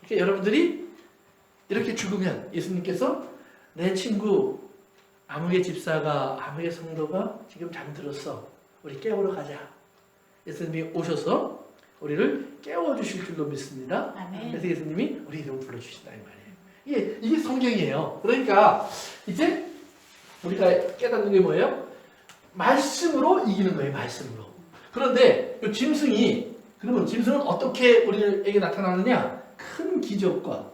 A: 그러니까 여러분들이 이렇게 죽으면 예수님께서 내 친구 아무개 집사가 아무개 성도가 지금 잠들었어. 우리 깨우러 가자. 예수님이 오셔서 우리를 깨워주실 줄로 믿습니다.
B: 아멘.
A: 그래서 예수님이 우리 이름을 불러주신다 이 말이에요. 이게 성경이에요. 그러니까 이제 우리가 깨닫는 게 뭐예요? 말씀으로 이기는 거예요. 말씀으로. 그런데 이 짐승이 그러면 짐승은 어떻게 우리에게 나타나느냐? 큰 기적과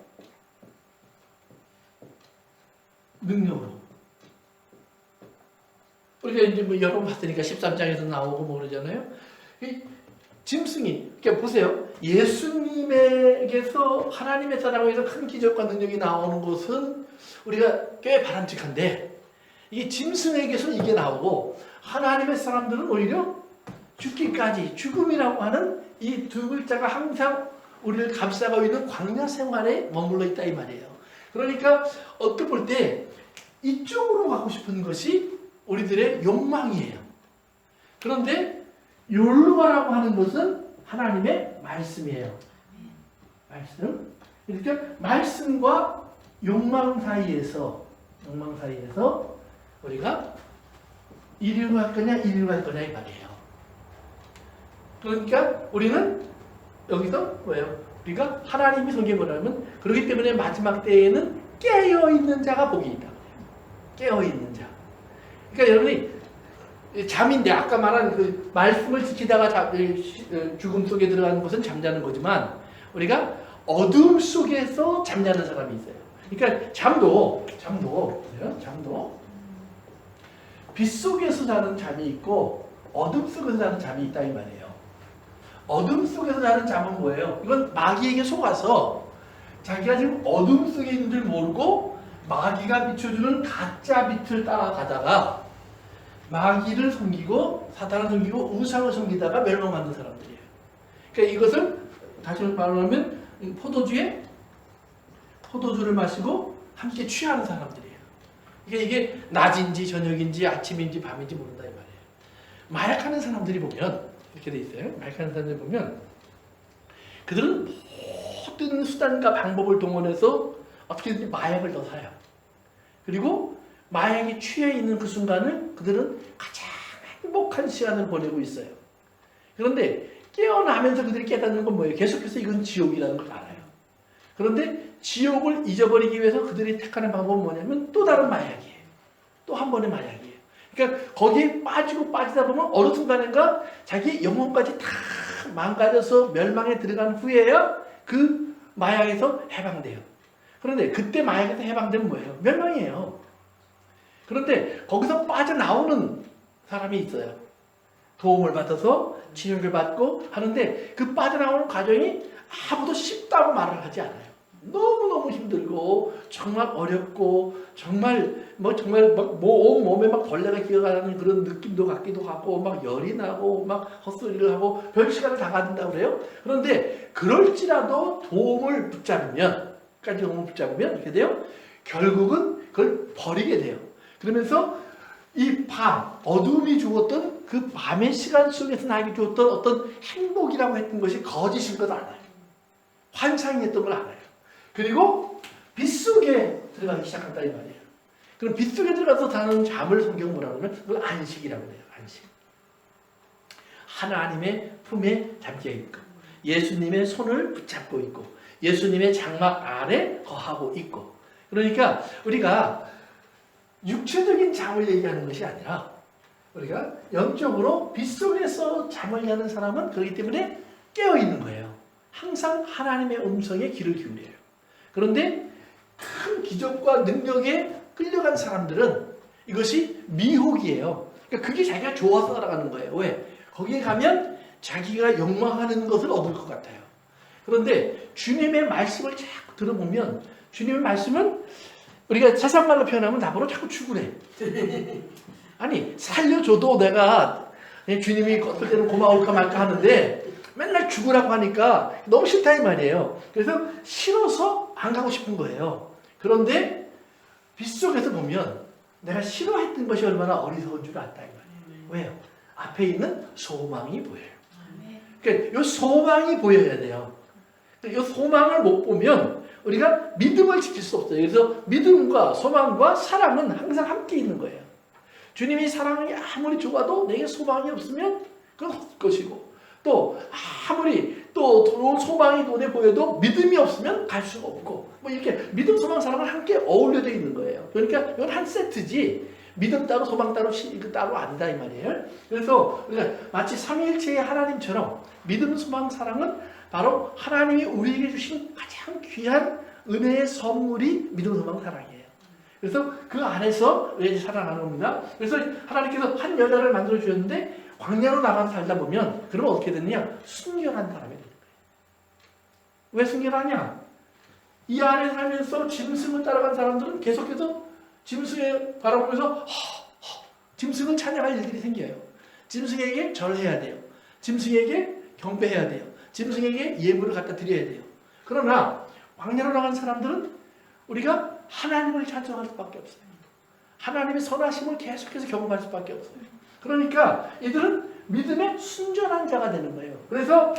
A: 능력으로. 우리가 이제 뭐 여러 번 봤으니까 13장에서 나오고 뭐 그러잖아요. 이 짐승이, 그러니까 보세요. 예수님에게서 하나님의 사랑을 위해서 큰 기적과 능력이 나오는 것은 우리가 꽤 바람직한데 이게 짐승에게서 이게 나오고 하나님의 사람들은 오히려 죽기까지 죽음이라고 하는 이 두 글자가 항상 우리를 감싸고 있는 광야 생활에 머물러 있다 이 말이에요. 그러니까 어떻게 볼 때 이쪽으로 가고 싶은 것이 우리들의 욕망이에요. 그런데 여기로 가라고 하는 것은 하나님의 말씀이에요. 말씀. 그러니까 말씀과 욕망 사이에서 우리가 이리로 갈 거냐 이리로 갈 거냐 이 말이에요. 그러니까 우리는 여기서 뭐예요? 우리가 하나님이 성경에 뭐라면 그렇기 때문에 마지막 때에는 깨어있는 자가 복이 있다. 깨어있는 자. 그러니까 여러분이 잠인데 아까 말한 그 말씀을 지키다가 죽음 속에 들어가는 것은 잠자는 거지만 우리가 어둠 속에서 잠자는 사람이 있어요. 그러니까 잠도 빛 속에서 자는 잠이 있고 어둠 속에서 자는 잠이 있다 이 말이에요. 어둠 속에서 자는 잠은 뭐예요? 이건 마귀에게 속아서 자기가 지금 어둠 속에 있는 줄 모르고 마귀가 비춰주는 가짜 빛을 따라가다가 마귀를 섬기고 사탄을 섬기고 우상을 섬기다가 멸망받는 사람들이에요. 그러니까 이것을 다시 말하면 포도주를 마시고 함께 취하는 사람들이에요. 그러니까 이게 낮인지 저녁인지 아침인지 밤인지 모른다 이 말이에요. 마약하는 사람들이 보면 이렇게 돼 있어요. 마약하는 사람들이 보면 그들은 모든 수단과 방법을 동원해서 어떻게든지 마약을 더 사요. 그리고 마약에 취해 있는 그 순간을 그들은 가장 행복한 시간을 보내고 있어요. 그런데 깨어나면서 그들이 깨닫는 건 뭐예요? 계속해서 이건 지옥이라는 걸 알아요. 그런데 지옥을 잊어버리기 위해서 그들이 택하는 방법은 뭐냐면 또 다른 마약이에요. 또 한 번의 마약이에요. 그러니까 거기에 빠지다 보면 어느 순간인가 자기 영혼까지 다 망가져서 멸망에 들어간 후에야 그 마약에서 해방돼요. 그런데 그때 마약에서 해방되면 뭐예요? 멸망이에요. 그런데 거기서 빠져나오는 사람이 있어요. 도움을 받아서 치료를 받고 하는데 그 빠져나오는 과정이 아무도 쉽다고 말을 하지 않아요. 너무너무 힘들고 정말 어렵고 정말 온 몸에 막 벌레가 기어가는 그런 느낌도 같기도 하고 막 열이 나고 막 헛소리를 하고 별 시간을 다 가진다고 그래요. 그런데 그럴지라도 도움을 붙잡으면 이렇게 돼요. 결국은 그걸 버리게 돼요. 그러면서 이 밤, 어둠이 주었던 그 밤의 시간 속에서 나에게 주었던 어떤 행복이라고 했던 것이 거짓인 걸 알아요. 환상이었던 걸 알아요. 그리고 빛 속에 들어가기 시작한다 이 말이에요. 그럼 빛 속에 들어가서 자는 잠을 성경 뭐라고 하면 그걸 안식이라고 해요. 안식. 하나님의 품에 잠겨 있고 예수님의 손을 붙잡고 있고 예수님의 장막 아래 거하고 있고. 그러니까 우리가 육체적인 잠을 얘기하는 것이 아니라 우리가 영적으로 빛 속에서 잠을 자는 사람은 그렇기 때문에 깨어 있는 거예요. 항상 하나님의 음성에 귀를 기울여요. 그런데 큰 기적과 능력에 끌려간 사람들은 이것이 미혹이에요. 그러니까 그게 자기가 좋아서 살아가는 거예요. 왜? 거기에 가면 자기가 욕망하는 것을 얻을 것 같아요. 그런데 주님의 말씀을 자꾸 들어보면 주님의 말씀은 우리가 세상말로 표현하면 나보고 자꾸 죽으래. 아니 살려줘도 내가 주님이 어떨 때는 고마울까 말까 하는데 맨날 죽으라고 하니까 너무 싫다 이 말이에요. 그래서 싫어서 안 가고 싶은 거예요. 그런데 빗속에서 보면 내가 싫어했던 것이 얼마나 어리석은 줄 알다 이 말이에요. 왜요? 앞에 있는 소망이 보여요. 그러니까 이 소망이 보여야 돼요. 이 소망을 못 보면 우리가 믿음을 지킬 수 없어요. 그래서 믿음과 소망과 사랑은 항상 함께 있는 거예요. 주님이 사랑이 아무리 좋아도 내게 소망이 없으면 그건 헛 것이고 또 아무리 또 좋은 소망이 눈에 보여도 믿음이 없으면 갈 수가 없고 뭐 이렇게 믿음, 소망, 사랑은 함께 어울려져 있는 거예요. 그러니까 이건 한 세트지 믿음 따로 소망 따로 이거 따로 아니다 이 말이에요. 그래서 우리가 마치 삼위일체의 하나님처럼 믿음, 소망, 사랑은 바로 하나님이 우리에게 주신 가장 귀한 은혜의 선물이 믿음, 소망, 사랑이에요. 그래서 그 안에서 우리가 살아가는 겁니다. 그래서 하나님께서 한 여자를 만들어 주셨는데 광야로 나가서 살다 보면 그러면 어떻게 되느냐? 순결한 사람이 되는 거예요. 왜 순결하냐? 이 안에 살면서 짐승을 따라간 사람들은 계속해서 짐승을 바라보면서 짐승을 찬양할 일들이 생겨요. 짐승에게 절해야 돼요. 짐승에게 경배해야 돼요. 짐승에게 예물을 갖다 드려야 돼요. 그러나 광야로 나간 사람들은 우리가 하나님을 찬송할 수밖에 없어요. 하나님의 선하심을 계속해서 경험할 수밖에 없어요. 그러니까 이들은 믿음의 순전한 자가 되는 거예요. 그래서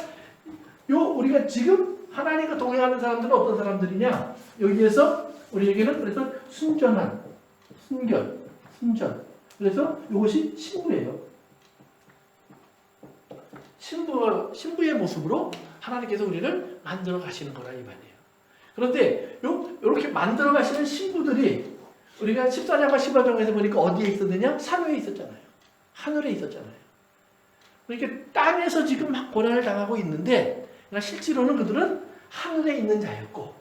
A: 우리가 지금 하나님과 동행하는 사람들은 어떤 사람들이냐? 여기에서 우리에게는 그래서 순전한, 순결, 순전. 그래서 이것이 신부예요. 신부의 모습으로 하나님께서 우리를 만들어 가시는 거라 이 말이에요. 그런데 이렇게 만들어 가시는 신부들이 우리가 14장과 15장에서 보니까 어디에 있었느냐? 산 위에 있었잖아요. 하늘에 있었잖아요. 그러니까 땅에서 지금 막 고난을 당하고 있는데 실제로는 그들은 하늘에 있는 자였고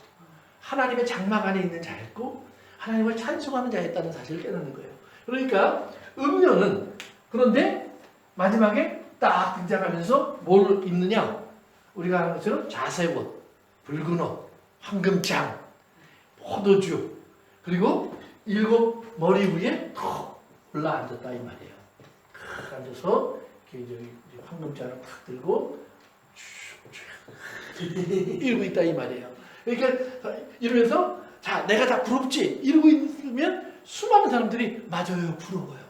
A: 하나님의 장막 안에 있는 자였고 하나님을 찬송하는 자였다는 사실을 깨닫는 거예요. 그러니까 음료는 그런데 마지막에 딱 등장하면서 뭘 입느냐? 우리가 하는 것처럼 자색옷, 붉은 옷, 황금장, 포도주 그리고 7 머리 위에 턱 올라앉았다 이 말이에요. 앉아서 황금장을 탁 들고 이러고 있다 이 말이에요. 그러니까 이러면서 자 내가 다 부럽지 이러고 있으면 수많은 사람들이 맞아요 부러워요.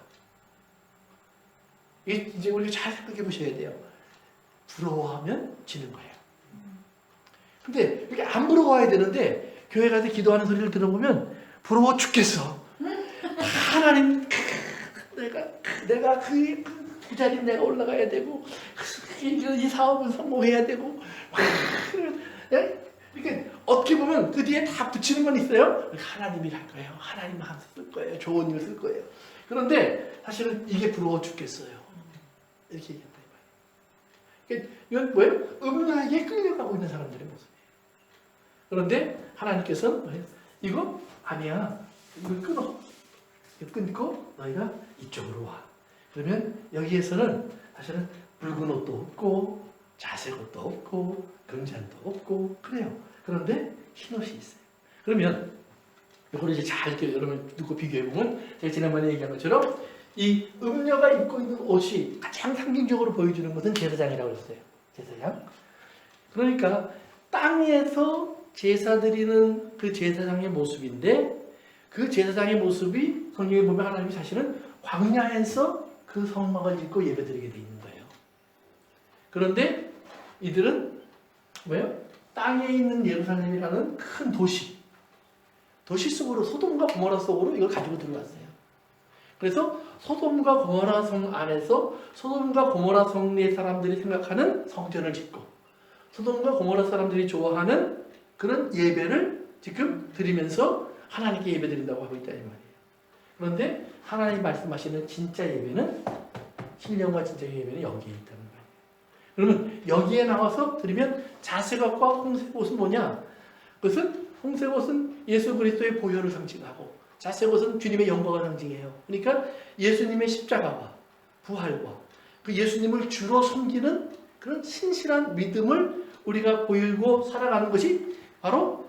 A: 이제 우리가 잘 생각해 보셔야 돼요. 부러워하면 지는 거예요. 근데 이렇게 안 부러워야 되는데 교회 가서 기도하는 소리를 들어보면 부러워 죽겠어. 하나님 내가 그 자리에 내가 올라가야 되고 이 사업은 성공해야 되고 이렇게 어떻게 보면 그 뒤에 다 붙이는 건 있어요. 하나님이 할 거예요. 하나님 마음 쓸 거예요. 좋은 일 쓸 거예요. 그런데 사실은 이게 부러워 죽겠어요. 이렇게 얘기한다. 그러니까 이건 뭐예요? 음녀에게 끌려가고 있는 사람들의 모습이에요. 그런데 하나님께서는 뭐예요? 이거 아니야. 이거 끊어. 이거 끊고 너희가 이쪽으로 와. 그러면 여기에서는 사실은 붉은 옷도 없고 자색 옷도 없고 금잔도 없고 그래요. 그런데 흰 옷이 있어요. 그러면 이걸 이제 잘 여러분 두고 비교해 보면 제가 지난번에 얘기한 것처럼 이 음녀가 입고 있는 옷이 가장 상징적으로 보여주는 것은 제사장이라고 했어요. 제사장. 그러니까 땅에서 제사 드리는 그 제사장의 모습인데 그 제사장의 모습이 성경에 보면 하나님이 사실은 광야에서 그 성막을 짓고 예배드리게 돼 있는 거예요. 그런데 이들은 뭐예요? 땅에 있는 예루살렘이라는 큰 도시 속으로 소돔과 고모라 속으로 이걸 가지고 들어왔어요. 그래서 소돔과 고모라 성 안에서 소돔과 고모라 성의 사람들이 생각하는 성전을 짓고 소돔과 고모라 사람들이 좋아하는 그런 예배를 지금 드리면서 하나님께 예배 드린다고 하고 있다 이 말이에요. 그런데 하나님 말씀하시는 진짜 예배는 신령과 진짜 예배는 여기에 있다는 거예요. 그러면 여기에 나와서 들으면 자색옷과 홍색옷은 뭐냐? 그것은 홍색옷은 예수 그리스도의 보혈을 상징하고 자색옷은 주님의 영광을 상징해요. 그러니까 예수님의 십자가와 부활과 그 예수님을 주로 섬기는 그런 신실한 믿음을 우리가 보이고 살아가는 것이 바로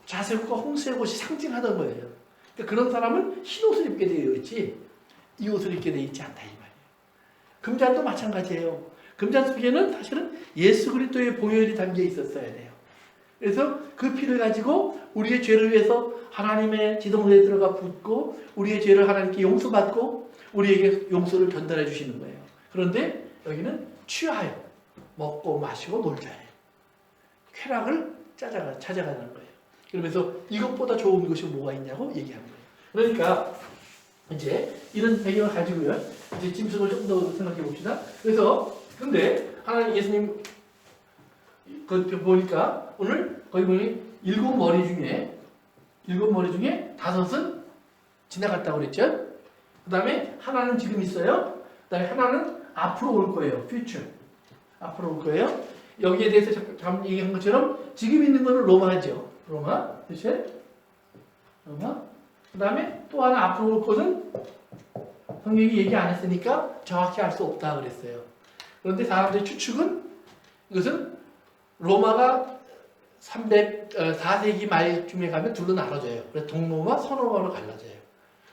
A: 자색옷과 홍색옷이 상징하던 거예요. 그러니까 그런 사람은 흰 옷을 입게 되어 있지 이 옷을 입게 되어 있지 않다 이 말이에요. 금잔도 마찬가지예요. 금잔 속에는 사실은 예수 그리스도의 보혈이 담겨 있었어야 돼요. 그래서 그 피를 가지고 우리의 죄를 위해서 하나님의 지성소에 들어가 붓고 우리의 죄를 하나님께 용서받고 우리에게 용서를 전달해 주시는 거예요. 그런데 여기는 취하여 먹고 마시고 놀자예요. 쾌락을 찾아가는 거예요. 그러면서 이것보다 좋은 것이 뭐가 있냐고 얘기하는 거예요. 그러니까 이제 이런 배경을 가지고요. 이제 짐승을 좀 더 생각해 봅시다. 그래서 근데 하나님 예수님 그 보니까 오늘 거기 보니 7머리 중에 5은 지나갔다고 그랬죠. 그 다음에 하나는 지금 있어요. 그 다음에 하나는 앞으로 올 거예요. future. 앞으로 올 거예요. 여기에 대해서 잠깐 얘기한 것처럼 지금 있는 거는 로마죠. 로마. 그렇죠? 로마. 그 다음에 또 하나 앞으로 올 것은 성경이 얘기 안 했으니까 정확히 알 수 없다 그랬어요. 그런데 사람들의 추측은 이것은 로마가 4세기 말쯤에 가면 둘로 나눠져요. 그래서 동로마, 서로마로 갈라져요.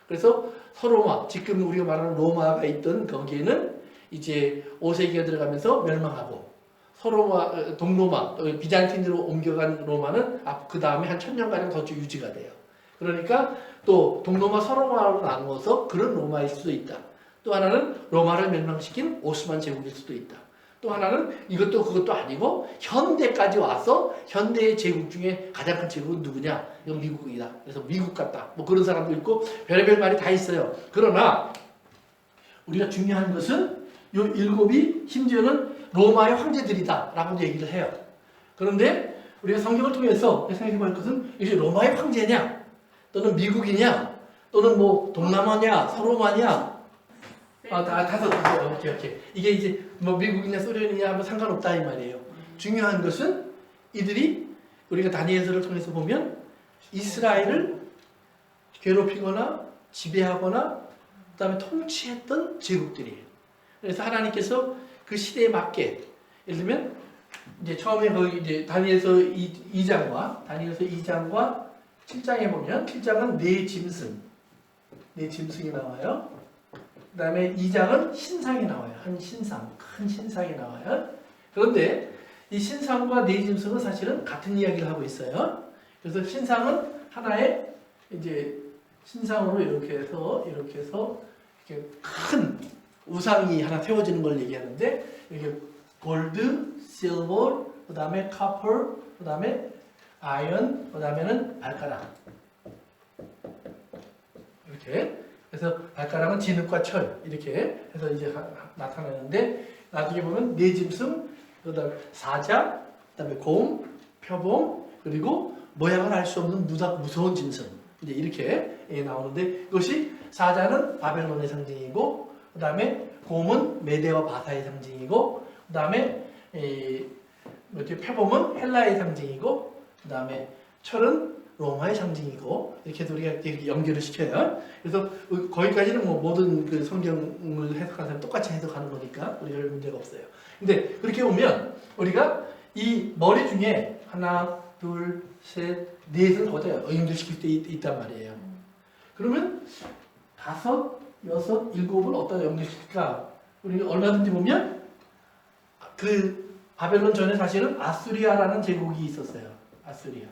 A: 그래서 서로마, 지금 우리가 말하는 로마가 있던 거기에는 이제 5세기가 들어가면서 멸망하고 서로마, 동로마, 비잔틴으로 옮겨간 로마는 그 다음에 한 1000년가량 더 유지가 돼요. 그러니까 또 동로마, 서로마로 나누어서 그런 로마일 수도 있다. 또 하나는 로마를 멸망시킨 오스만 제국일 수도 있다. 또 하나는 이것도 그것도 아니고 현대까지 와서 현대의 제국 중에 가장 큰 제국은 누구냐? 이건 미국이다. 그래서 미국 같다. 뭐 그런 사람도 있고 별의별 말이 다 있어요. 그러나 우리가 중요한 것은 이 7이 심지어는 로마의 황제들이다 라고 얘기를 해요. 그런데 우리가 성경을 통해서 생각해 볼 것은 이게 로마의 황제냐? 또는 미국이냐? 또는 뭐 동남아냐? 서로마냐? 다섯. 오케이. 이게 이제 뭐 미국이냐 소련이냐 뭐 상관없다 이 말이에요. 중요한 것은 이들이 우리가 다니엘서를 통해서 보면 이스라엘을 괴롭히거나 지배하거나 그다음에 통치했던 제국들이에요. 그래서 하나님께서 그 시대에 맞게 예를 들면 이제 처음에 거기 이제 다니엘서 2장과 7장에 보면 7장은 네 짐승이 나와요. 그 다음에 2장은 신상이 나와요. 큰 신상이 나와요. 그런데 이 신상과 네 짐승은 사실은 같은 이야기를 하고 있어요. 그래서 신상은 하나의 이제 신상으로 이렇게 해서 이렇게 큰 우상이 하나 세워지는 걸 얘기하는데 이렇게 골드, 실버, 그 다음에 카퍼, 그 다음에 아이언, 그 다음에는 발가락 이렇게. 그래서 발가락은 진흙과 철 이렇게 해서 이제 나타나는데 나중에 보면 네 짐승, 그다음에 사자, 그다음에 곰, 표범 그리고 모양을 알 수 없는 무서운 짐승 이제 이렇게 나오는데 이것이 사자는 바벨론의 상징이고 그다음에 곰은 메대와 바사의 상징이고 그다음에 표범은 헬라의 상징이고 그다음에 철은 로마의 상징이고 이렇게 해서 우리가 이렇게 연결을 시켜요. 그래서 거기까지는 뭐 모든 그 성경을 해석하는 사람 똑같이 해석하는 거니까 우리가 별 문제가 없어요. 근데 그렇게 보면 우리가 이 머리 중에 하나, 둘, 셋, 넷을 거기다 연결시킬 때 있단 말이에요. 그러면 5, 6, 7을 어디다 연결시킬까? 우리가 얼마든지 보면 그 바벨론 전에 사실은 아수리아라는 제국이 있었어요. 아수리아.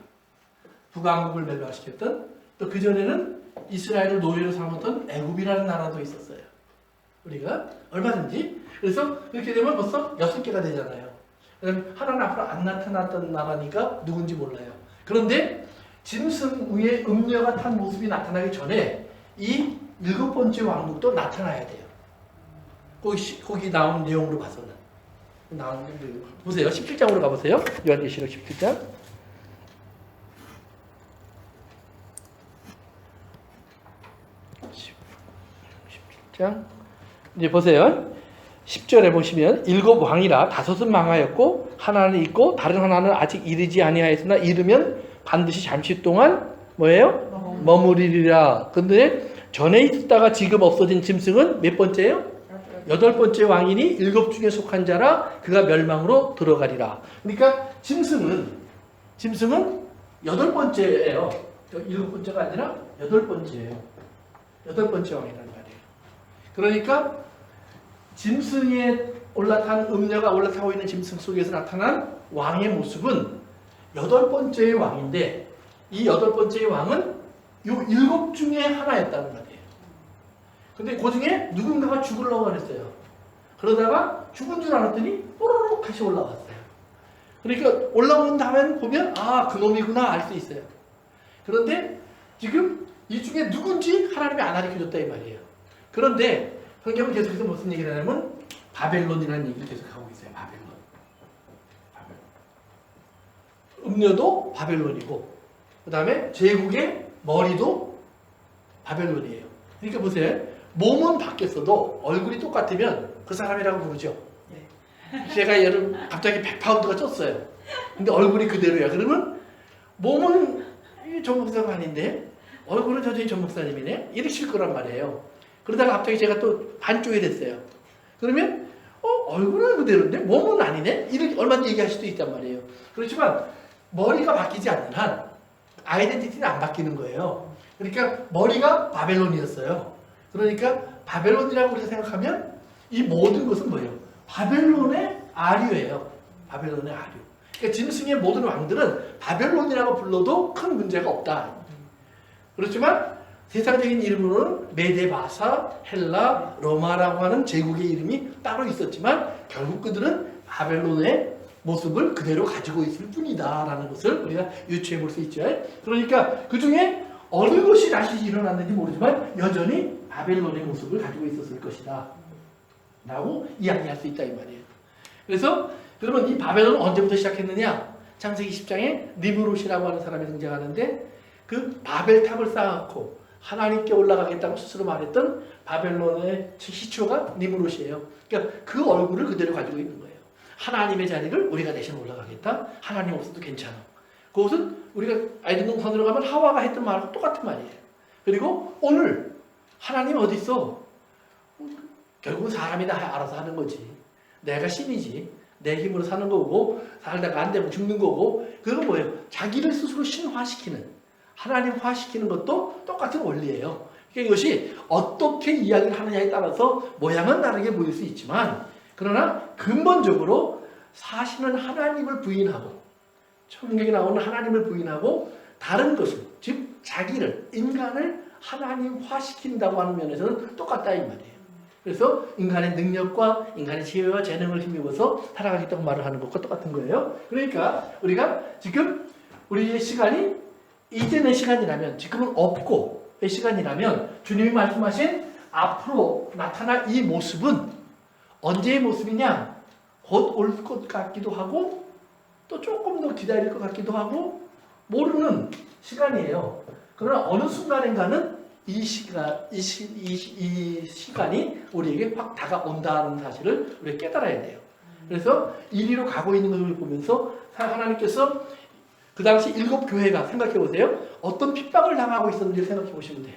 A: 북왕국을 멸망시켰던 또 그전에는 이스라엘을 노예로 삼았던 애굽이라는 나라도 있었어요. 우리가 얼마든지 그래서 그렇게 되면 벌써 6개가 되잖아요. 그다음에 하나는 앞으로 안 나타났던 나라니까 누군지 몰라요. 그런데 짐승 위에 음녀가 탄 모습이 나타나기 전에 이 7번째 왕국도 나타나야 돼요. 거기 나온 내용으로 봐서는 보세요. 17장으로 가보세요. 요한계시록 17장. 17장. 이제 보세요. 10절에 보시면 일곱 왕이라 다섯은 망하였고 하나는 있고 다른 하나는 아직 이르지 아니하였으나 이르면 반드시 잠시 동안 뭐예요? 머무리리라. 근데 전에 있다가 지금 없어진 짐승은 몇 번째예요? 여덟 번째 왕이니 일곱 중에 속한 자라 그가 멸망으로 들어가리라. 그러니까 짐승은 여덟 번째예요. 일곱 번째가 아니라 여덟 번째예요. 여덟 번째 왕이라는 말이에요. 그러니까 짐승에 올라탄 음녀가 올라타고 있는 짐승 속에서 나타난 왕의 모습은 여덟 번째의 왕인데 이 여덟 번째의 왕은 요 일곱 중에 하나였다는 말이에요. 근데 그 중에 누군가가 죽으려고 했어요. 그러다가 죽은 줄 알았더니 뽀로록 다시 올라왔어요. 그러니까 올라온 다음에 보면 아, 그놈이구나 알 수 있어요. 그런데 지금 이 중에 누군지 하나님이 안 가르쳐줬다 이 말이에요. 그런데 성경은 계속해서 무슨 얘기를 하냐면 바벨론이라는 얘기를 계속하고 있어요. 바벨론. 음료도 바벨론이고 그 다음에 제국의 머리도 바벨론이에요. 그러니까 보세요. 몸은 바뀌었어도 얼굴이 똑같으면 그 사람이라고 부르죠. 제가 여름 갑자기 100파운드가 쪘어요. 근데 얼굴이 그대로야. 그러면 몸은 전 목사가 아닌데 얼굴은 저전히 전 목사님이네. 이러실 거란 말이에요. 그러다가 갑자기 제가 또 반쪽이 됐어요. 그러면 얼굴은 그대로인데 몸은 아니네? 이렇게 얼마든지 얘기할 수도 있단 말이에요. 그렇지만 머리가 바뀌지 않는 한 아이덴티티는 안 바뀌는 거예요. 그러니까 머리가 바벨론이었어요. 그러니까 바벨론이라고 우리가 생각하면 이 모든 것은 뭐예요? 바벨론의 아류예요. 바벨론의 아류. 그러니까 짐승의 모든 왕들은 바벨론이라고 불러도 큰 문제가 없다. 그렇지만 세상적인 이름으로는 메데바사, 헬라, 로마라고 하는 제국의 이름이 따로 있었지만 결국 그들은 바벨론의 모습을 그대로 가지고 있을 뿐이다 라는 것을 우리가 유추해 볼 수 있죠. 그러니까 그 중에 어느 것이 다시 일어났는지 모르지만 여전히 바벨론의 모습을 가지고 있었을 것이다 라고 이야기할 수 있다 이 말이에요. 그래서 그러면 이 바벨론은 언제부터 시작했느냐? 창세기 10장에 니므롯이라고 하는 사람이 등장하는데 그 바벨탑을 쌓아놓고 하나님께 올라가겠다고 스스로 말했던 바벨론의 시초가 니므롯이에요. 그러니까 그 얼굴을 그대로 가지고 있는 거예요. 하나님의 자리를 우리가 대신 올라가겠다. 하나님 없어도 괜찮아. 그것은 우리가 아이덴 동산으로 가면 하와가 했던 말하고 똑같은 말이에요. 그리고 오늘 하나님 어디 있어? 결국은 사람이 다 알아서 하는 거지. 내가 신이지. 내 힘으로 사는 거고 살다가 안 되면 죽는 거고 그건 뭐예요? 자기를 스스로 신화시키는 하나님화시키는 것도 똑같은 원리예요. 그러니까 이것이 어떻게 이야기를 하느냐에 따라서 모양은 다르게 보일 수 있지만 그러나 근본적으로 사실은 하나님을 부인하고 성경에 나오는 하나님을 부인하고 다른 것을 즉 자기를 인간을 하나님화시킨다고 하는 면에서는 똑같다 이 말이에요. 그래서 인간의 능력과 인간의 지혜와 재능을 힘입어서 살아가겠다고 말을 하는 것과 똑같은 거예요. 그러니까 우리가 지금 우리의 시간이 이전의 시간이라면 지금은 없고의 시간이라면 주님이 말씀하신 앞으로 나타날 이 모습은 언제의 모습이냐? 곧 올 것 같기도 하고 또 조금 더 기다릴 것 같기도 하고 모르는 시간이에요. 그러나 어느 순간인가는 이 시간이 우리에게 확 다가온다는 사실을 우리가 깨달아야 돼요. 그래서 이리로 가고 있는 것을 보면서 하나님께서 그 당시 일곱 교회가 생각해 보세요. 어떤 핍박을 당하고 있었는지 생각해 보시면 돼요.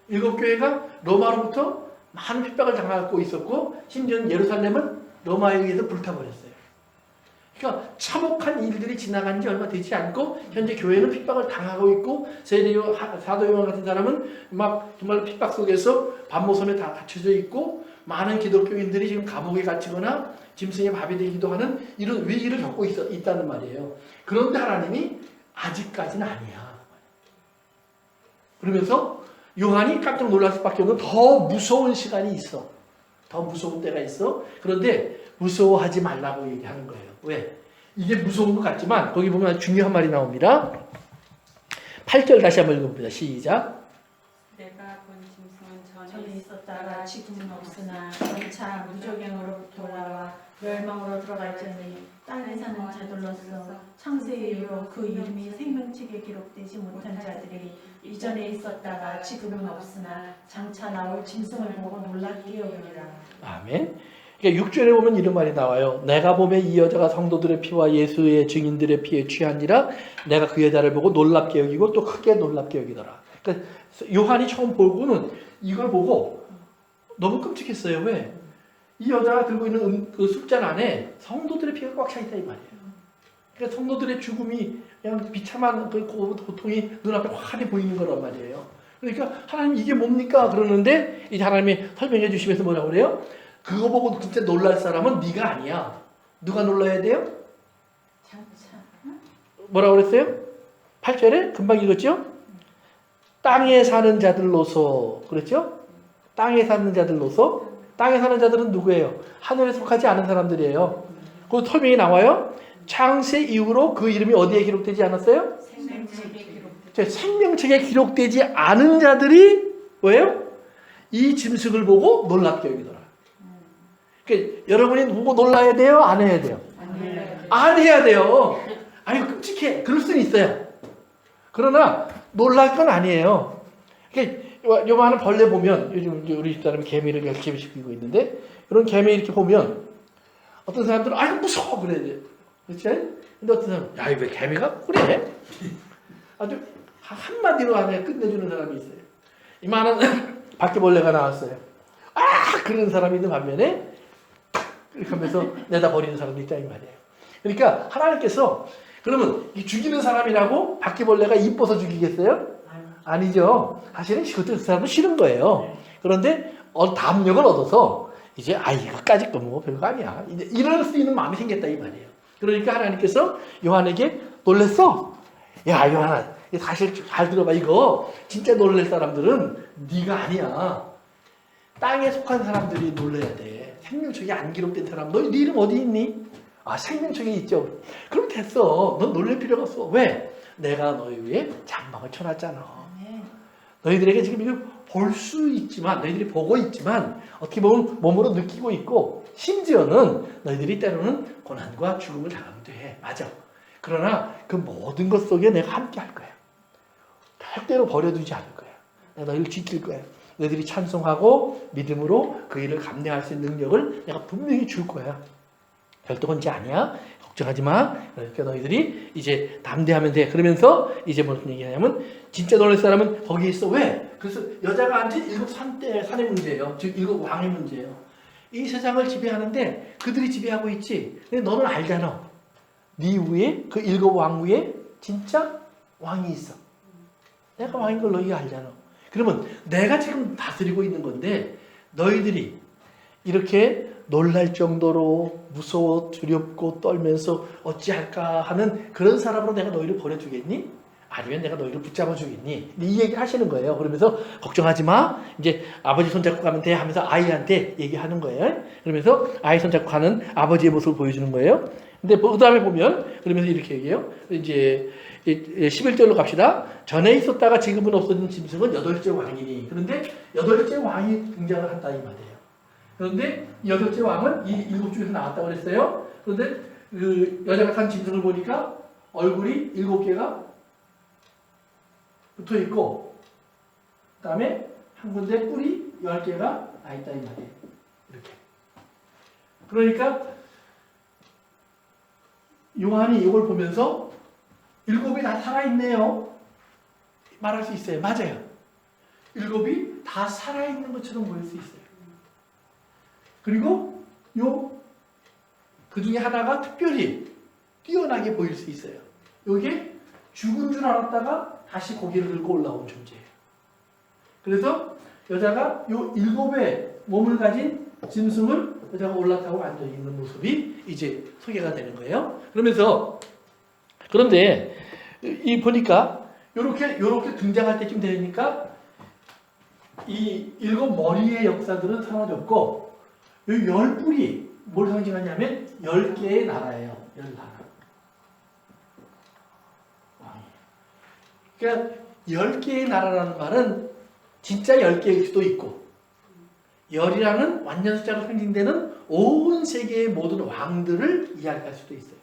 A: 일곱 교회가 로마로부터 많은 핍박을 당하고 있었고 심지어는 예루살렘은 로마에 의해서 불타버렸어요. 그러니까 참혹한 일들이 지나간 지 얼마 되지 않고 현재 교회는 핍박을 당하고 있고 사도 요한 같은 사람은 막 정말 핍박 속에서 밤모섬에 다 갇혀져 있고 많은 기독교인들이 지금 감옥에 갇히거나 짐승의 밥이 되기도 하는 이런 위기를 겪고 있다는 말이에요. 그런데 하나님이 아직까지는 아니야. 그러면서 요한이 깜짝 놀랄 수밖에 없는 더 무서운 시간이 있어. 더 무서운 때가 있어. 그런데 무서워하지 말라고 얘기하는 거예요. 왜? 이게 무서운 것 같지만 거기 보면 아주 중요한 말이 나옵니다. 8절 다시 한번 읽어봅니다. 시작.
B: 내가 본 짐승은 전에 있었다가 지금은 없으나 점차 무적행으로부터 올라와 멸망으로 들어갈지니 땅에 사는 자들로서 창세 이후로 그 이름이 생명책에 기록되지 못한 자들이 이전에 있었다가 지금은 없으나 장차 나올 짐승을 보고 놀랍게 여기니라.
A: 아멘. 그러니까 6절에 보면 이런 말이 나와요. 내가 보매 이 여자가 성도들의 피와 예수의 증인들의 피에 취한지라 내가 그 여자를 보고 놀랍게 여기고 또 크게 놀랍게 여기더라. 그러니까 요한이 처음 보고는 이걸 보고 너무 끔찍했어요. 왜? 이 여자가 들고 있는 그 숫잔 안에 성도들의 피가 꽉 차 있다 이 말이에요. 그러니까 성도들의 죽음이 그냥 비참한 그 고통이 눈앞에 환히 보이는 거란 말이에요. 그러니까 하나님 이게 뭡니까? 그러는데 이제 하나님이 설명해 주시면서 뭐라고 그래요? 그거 보고 진짜 놀랄 사람은 네가 아니야. 누가 놀라야 돼요?
B: 장차.
A: 뭐라고 그랬어요? 8절에 금방 읽었죠? 땅에 사는 자들로서 그랬죠? 땅에 사는 자들로서 땅에 사는 자들은 누구예요? 하늘에 속하지 않은 사람들이에요. 그 설명이 나와요. 창세 이후로 그 이름이 어디에 기록되지 않았어요?
B: 생명책에 기록.
A: 생명책에 기록되지 않은 자들이 뭐예요? 이 짐승을 보고 놀랍게 여기더라. 그러니까 여러분이 보고 놀라야 돼요? 안 해야 돼요? 안 해야 돼요. 아유 끔찍해. 그럴 수는 있어요. 그러나 놀랄 건 아니에요. 그러니까 요만한 벌레 보면 요즘 우리 집사람이 개미를 열심히 시키고 있는데 그런 개미 이렇게 보면 어떤 사람들은 아유 무서워 그래야 돼. 그렇지? 근데 어떤 사람은 야 왜 개미가 그래? 아주 한마디로 안에 끝내주는 사람이 있어요. 이만한 바퀴벌레가 나왔어요. 아 그런 사람이 있는 반면에 이렇게 하면서 내다 버리는 사람도 있다 이 말이에요. 그러니까 하나님께서 그러면 이 죽이는 사람이라고 바퀴벌레가 이뻐서 죽이겠어요? 아니죠. 사실은 그 사람은 싫은 거예요. 그런데 담력을 얻어서 이제 이거까지 거 뭐 별거 아니야. 이제 이럴 수 있는 마음이 생겼다 이 말이에요. 그러니까 하나님께서 요한에게 놀랬어. 야 요한아 사실 잘 들어봐. 이거 진짜 놀랄 사람들은 네가 아니야. 땅에 속한 사람들이 놀라야 돼. 생명책에 안 기록된 사람. 너 네 이름 어디 있니? 아 생명책에 있죠. 그럼 됐어. 넌 놀랄 필요가 없어. 왜? 내가 너희 위에 장막을 쳐놨잖아. 너희들에게 지금 이걸 볼 수 있지만 너희들이 보고 있지만 어떻게 보면 몸으로 느끼고 있고 심지어는 너희들이 때로는 고난과 죽음을 당하기도 해. 맞아. 그러나 그 모든 것 속에 내가 함께 할 거야. 절대로 버려두지 않을 거야. 내가 너희를 지킬 거야. 너희들이 찬송하고 믿음으로 그 일을 감내할 수 있는 능력을 내가 분명히 줄 거야. 절대 혼자 아니야. 걱정하지 마. 그러니까 너희들이 이제 담대하면 돼. 그러면서 이제 무슨 얘기하냐면 진짜 놀랄 사람은 거기 있어. 왜? 그래서 여자가 앉은 7 산의 문제예요. 즉 7 왕의 문제예요. 이 세상을 지배하는데 그들이 지배하고 있지. 근데 너는 알잖아. 네 위에 그 7 왕 위에 진짜 왕이 있어. 내가 왕인 걸 너희가 알잖아. 그러면 내가 지금 다스리고 있는 건데 너희들이 이렇게 놀랄 정도로 무서워 두렵고 떨면서 어찌할까 하는 그런 사람으로 내가 너희를 버려주겠니? 아니면 내가 너희를 붙잡아 주겠니? 이 얘기를 하시는 거예요. 그러면서 걱정하지 마. 이제 아버지 손잡고 가면 돼 하면서 아이한테 얘기하는 거예요. 그러면서 아이 손잡고 가는 아버지의 모습을 보여주는 거예요. 근데 그 다음에 보면 그러면서 이렇게 얘기해요. 이제 11절로 갑시다. 전에 있었다가 지금은 없어진 짐승은 8째 왕이니. 그런데 8째 왕이 등장을 한다 이 말이에요. 그런데 8째 왕은 이 7중에서 나왔다고 그랬어요. 그런데 그 여자가 탄 짐승을 보니까 얼굴이 7개가 붙어 있고, 그 다음에 한 군데 뿔이 10개가 나 있다 이 말이에요. 이렇게. 그러니까 요한이 이걸 보면서 7이 다 살아있네요. 말할 수 있어요. 맞아요. 7이 다 살아있는 것처럼 보일 수 있어요. 그리고 그 중에 하나가 특별히 뛰어나게 보일 수 있어요. 이게 죽은 줄 알았다가 다시 고개를 들고 올라온 존재예요. 그래서 여자가 요 7의 몸을 가진 짐승을 여자가 올라타고 앉아있는 모습이 이제 소개가 되는 거예요. 그런데 이 보니까 요렇게 등장할 때쯤 되니까 이 7 머리의 역사들은 사라졌고 이 10뿔이 뭘 상징하냐면 10개의 나라예요. 10나라. 그러니까 10개의 나라라는 말은 진짜 10개일 수도 있고 열이라는 완전 숫자로 상징되는 온 세계의 모든 왕들을 이야기할 수도 있어요.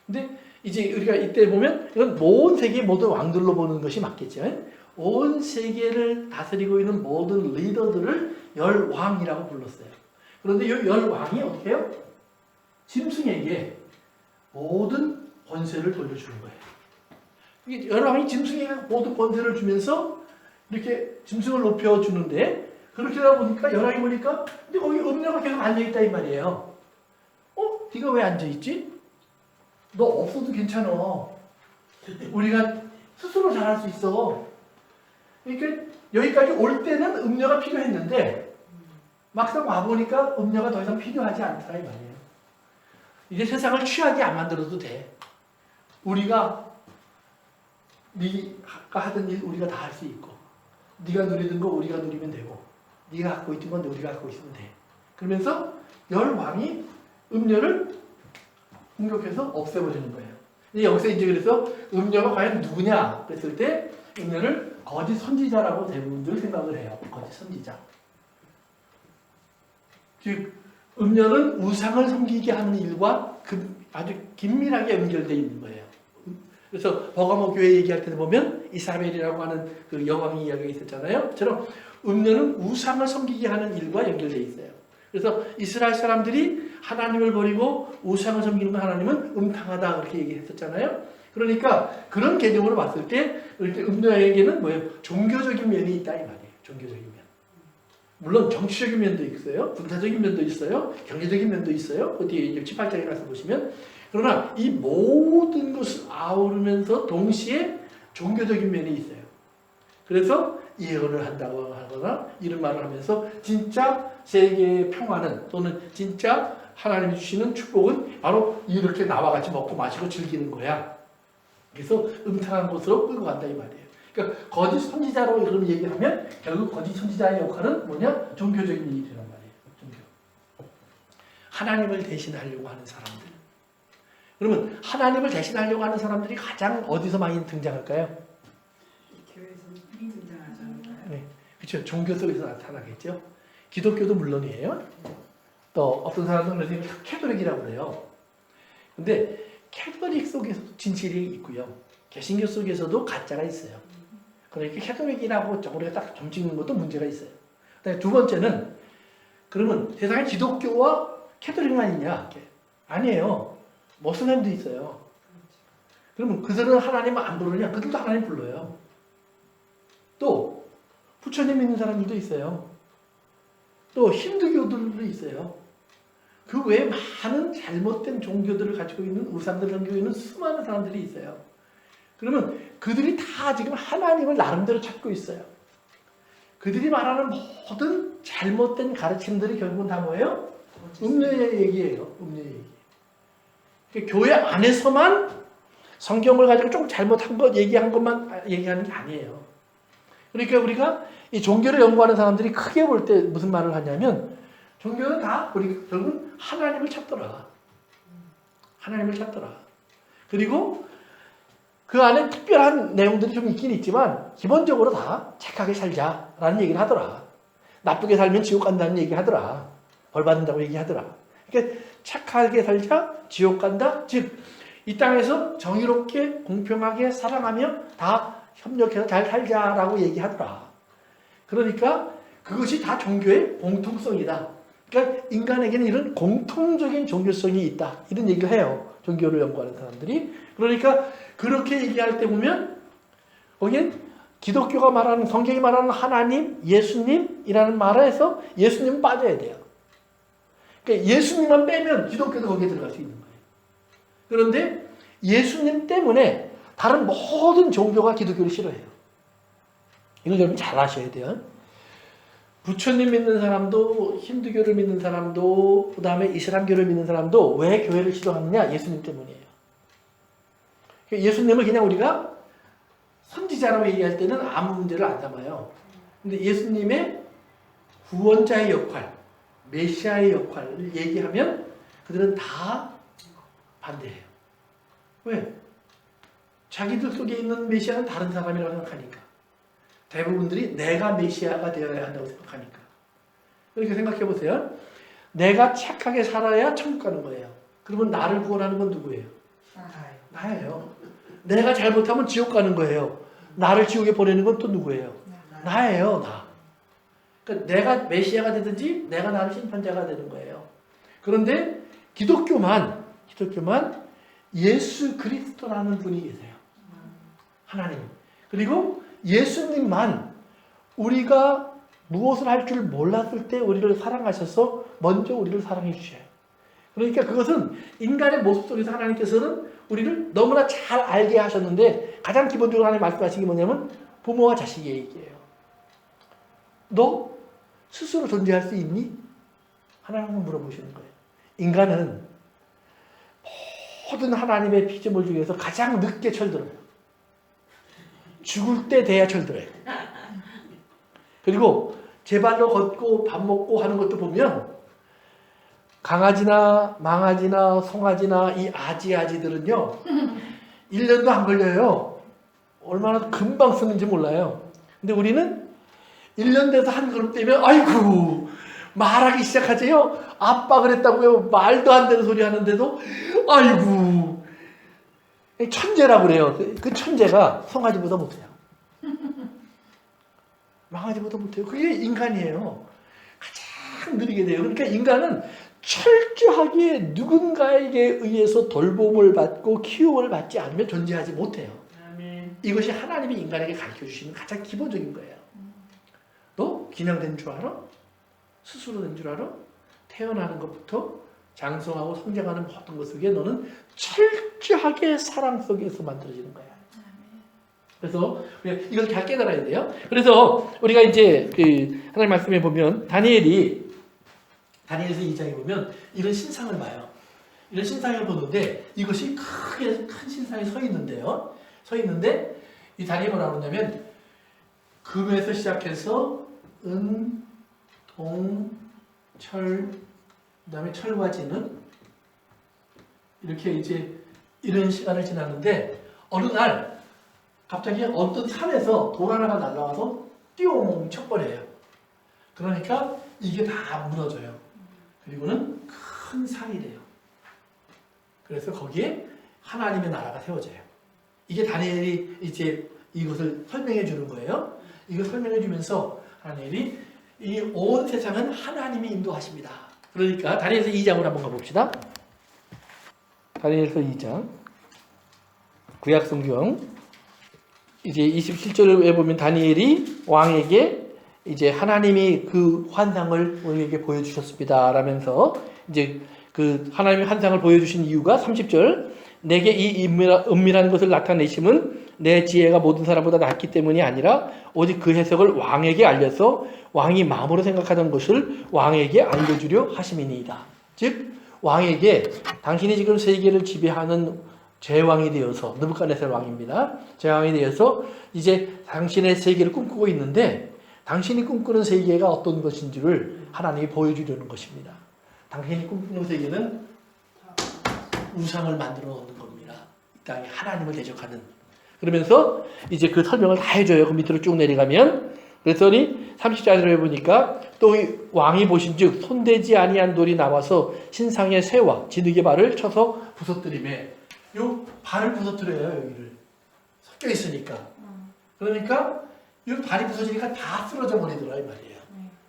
A: 근데 이제 우리가 이때 보면 이건 온 세계의 모든 왕들로 보는 것이 맞겠죠. 온 세계를 다스리고 있는 모든 리더들을 열왕이라고 불렀어요. 그런데 이 열왕이 어떻게 해요? 짐승에게 모든 권세를 돌려주는 거예요. 이게 열왕이 짐승에게 모든 권세를 주면서 이렇게 짐승을 높여주는데, 그렇게 하다 보니까 열왕이 보니까 근데 거기 음녀가 계속 앉아있다 이 말이에요. 네가 왜 앉아있지? 너 없어도 괜찮아. 우리가 스스로 잘할 수 있어. 그러니까 여기까지 올 때는 음녀가 필요했는데 막상 와보니까 음녀가 더 이상 필요하지 않더라 이 말이에요. 이제 세상을 취하게 안 만들어도 돼. 우리가 네가 하던 일 우리가 다 할 수 있고, 네가 누리던 거 우리가 누리면 되고, 네가 갖고 있던 건 우리가 갖고 있으면 돼. 그러면서 열왕이 음녀를 공격해서 없애버리는 거예요. 여기서 이제 그래서 음녀가 과연 누구냐 그랬을 때 음녀를 거짓 선지자라고 대부분들 생각을 해요. 거짓 선지자. 즉 음녀는 우상을 섬기게 하는 일과 아주 긴밀하게 연결되어 있는 거예요. 그래서 버가모 교회 얘기할 때 보면 이사벨이라고 하는 그 여왕이 이야기가 있었잖아요. 그처럼 음녀는 우상을 섬기게 하는 일과 연결되어 있어요. 그래서 이스라엘 사람들이 하나님을 버리고 우상을 섬기는 하나님은 음탕하다 그렇게 얘기했었잖아요. 그러니까 그런 개념으로 봤을 때 이렇게 음녀에게는 뭐예요? 종교적인 면이 있다 이 말이에요. 종교적인 면. 물론 정치적인 면도 있어요. 군사적인 면도 있어요. 경제적인 면도 있어요. 어디 18장에 가서 보시면. 그러나 이 모든 것을 아우르면서 동시에 종교적인 면이 있어요. 그래서 예언을 한다고 하거나 이런 말을 하면서 진짜 세계의 평화는 또는 진짜 하나님이 주시는 축복은 바로 이렇게 나와 같이 먹고 마시고 즐기는 거야. 그래서 음탕한 곳으로 끌고 간다 이 말이에요. 그러니까 거짓 선지자로 이런 얘기를 하면 결국 거짓 선지자의 역할은 뭐냐? 종교적인 일이란 말이에요. 종교. 하나님을 대신하려고 하는 사람들. 그러면 하나님을 대신하려고 하는 사람들이 가장 어디서 많이 등장할까요?
C: 교회에서 등장하지 않을까요?
A: 네, 그렇죠. 종교 속에서 나타나겠죠. 기독교도 물론이에요. 또 어떤 사람들은 그래서 캐톨릭이라고 그래요. 근데 캐톨릭 속에서도 진실이 있고요. 개신교 속에서도 가짜가 있어요. 그러니까 캐톨릭이라고 우리가 딱 점찍는 것도 문제가 있어요. 그다음에 두 번째는 그러면 세상에 기독교와 캐톨릭만 있냐? 아니에요. 모슬렘도 있어요. 그러면 그들은 하나님을 안 부르냐? 그들도 하나님 불러요. 또 부처님 믿는 사람들도 있어요. 또 힌두교들도 있어요. 그 외에 많은 잘못된 종교들을 가지고 있는 우상들을 가지고 있는 수많은 사람들이 있어요. 그러면 그들이 다 지금 하나님을 나름대로 찾고 있어요. 그들이 말하는 모든 잘못된 가르침들이 결국은 다 뭐예요? 음료의 얘기예요. 음료의 얘기. 그러니까 교회 안에서만 성경을 가지고 조금 잘못한 것 얘기한 것만 얘기하는 게 아니에요. 그러니까 우리가 이 종교를 연구하는 사람들이 크게 볼 때 무슨 말을 하냐면 종교는 다 우리 결국은 하나님을 찾더라. 하나님을 찾더라. 그리고 그 안에 특별한 내용들이 좀 있긴 있지만 기본적으로 다 착하게 살자라는 얘기를 하더라. 나쁘게 살면 지옥 간다는 얘기 하더라. 벌 받는다고 얘기하더라. 그러니까 착하게 살자, 지옥 간다. 즉 이 땅에서 정의롭게 공평하게 사랑하며 다 협력해서 잘 살자라고 얘기하더라. 그러니까 그것이 다 종교의 공통성이다. 그러니까 인간에게는 이런 공통적인 종교성이 있다. 이런 얘기를 해요. 종교를 연구하는 사람들이. 그러니까 그렇게 얘기할 때 보면 거기엔 기독교가 말하는, 성경이 말하는 하나님, 예수님이라는 말에서 예수님은 빠져야 돼요. 그러니까 예수님만 빼면 기독교도 거기에 들어갈 수 있는 거예요. 그런데 예수님 때문에 다른 모든 종교가 기독교를 싫어해요. 이걸 여러분 잘 아셔야 돼요. 부처님 믿는 사람도, 힌두교를 믿는 사람도, 그 다음에 이슬람교를 믿는 사람도 왜 교회를 싫어하느냐? 예수님 때문이에요. 예수님을 그냥 우리가 선지자라고 얘기할 때는 아무 문제를 안 삼아요. 근데 예수님의 구원자의 역할, 메시아의 역할을 얘기하면 그들은 다 반대해요. 왜? 자기들 속에 있는 메시아는 다른 사람이라고 생각하니까. 대부분들이 내가 메시아가 되어야 한다고 생각하니까. 그러니까 생각해 보세요. 내가 착하게 살아야 천국 가는 거예요. 그러면 나를 구원하는 건 누구예요? 나예요. 내가 잘못하면 지옥 가는 거예요. 나를 지옥에 보내는 건 또 누구예요? 나예요, 나. 그러니까 내가 메시아가 되든지 내가 나를 심판자가 되는 거예요. 그런데 기독교만 예수 그리스도라는 분이 계세요. 하나님. 그리고 예수님만 우리가 무엇을 할 줄 몰랐을 때 우리를 사랑하셔서 먼저 우리를 사랑해 주셔요. 그러니까 그것은 인간의 모습 속에서 하나님께서는 우리를 너무나 잘 알게 하셨는데 가장 기본적으로 하나님 말씀하신 게 뭐냐면 부모와 자식의 얘기예요. 너 스스로 존재할 수 있니? 하나님은 물어보시는 거예요. 인간은 모든 하나님의 피조물 중에서 가장 늦게 철들어요. 죽을 때 돼야 철들어요. 그리고 제 발로 걷고 밥 먹고 하는 것도 보면 강아지나 망아지나 송아지나 이 아지들은요 1년도 안 걸려요. 얼마나 금방 쓰는지 몰라요. 근데 우리는 1년 돼서 한 걸음 떼면 아이고 말하기 시작하지요. 아빠 그랬다고요. 말도 안 되는 소리 하는데도 아이고 천재라고 그래요. 그 천재가 송아지보다 못해요. 망아지보다 못해요. 그게 인간이에요. 가장 느리게 돼요. 그러니까 인간은 철저하게 누군가에게 의해서 돌봄을 받고 키움을 받지 않으면 존재하지 못해요. 이것이 하나님이 인간에게 가르쳐주시는 가장 기본적인 거예요. 너 그냥 된 줄 알아? 스스로 된 줄 알아? 태어나는 것부터 장성하고 성장하는 모든 것 속에 너는 철저하게 사랑 속에서 만들어지는 거야. 그래서 이걸 잘 깨달아야 돼요. 그래서 우리가 이제 하나님 말씀에 보면 다니엘에서 2장에 보면 이런 신상을 봐요. 이런 신상을 보는데 이것이 크게 큰 신상이 서 있는데요. 서 있는데 이 다니엘이 뭐라고 그러냐면 금에서 시작해서 은, 동, 철, 그다음에 철과 진은 이렇게 이제 이런 시간을 지났는데 어느 날 갑자기 어떤 산에서 돌 하나가 날라와서 띠용 쳐버려요. 그러니까 이게 다 무너져요. 그리고는 큰 산이 돼요. 그래서 거기에 하나님의 나라가 세워져요. 이게 다니엘이 이제 이것을 설명해 주는 거예요. 이걸 설명해 주면서 다니엘이 이 온 세상은 하나님이 인도하십니다. 그러니까 다니엘서 2장으로 한번 가봅시다. 다니엘서 2장 구약성경 이제 27절에 보면 다니엘이 왕에게 이제 하나님이 그 환상을 우리에게 보여주셨습니다. 라면서 이제 그 하나님의 환상을 보여주신 이유가 30절 내게 이 은밀한 것을 나타내심은 내 지혜가 모든 사람보다 낫기 때문이 아니라 오직 그 해석을 왕에게 알려서 왕이 마음으로 생각하던 것을 왕에게 알려주려 하심이니이다. 즉 왕에게 당신이 지금 세계를 지배하는 제왕이 되어서 느부갓네살 왕입니다. 제왕이 되어서 이제 당신의 세계를 꿈꾸고 있는데 당신이 꿈꾸는 세계가 어떤 것인지를 하나님이 보여주려는 것입니다. 당신이 꿈꾸는 세계는 우상을 만들어 놓는 겁니다. 이 땅에 하나님을 대적하는. 그러면서 이제 그 설명을 다 해줘요. 그 밑으로 쭉 내려가면. 그랬더니 30절에 보니까 또 왕이 보신즉 손대지 아니한 돌이 나와서 신상의 새와 진흙의 발을 쳐서 부서뜨리매. 요 발을 부서뜨려요. 여기를 섞여 있으니까. 그러니까 이 발이 부서지니까 다 쓰러져 버리더라 이 말이에요.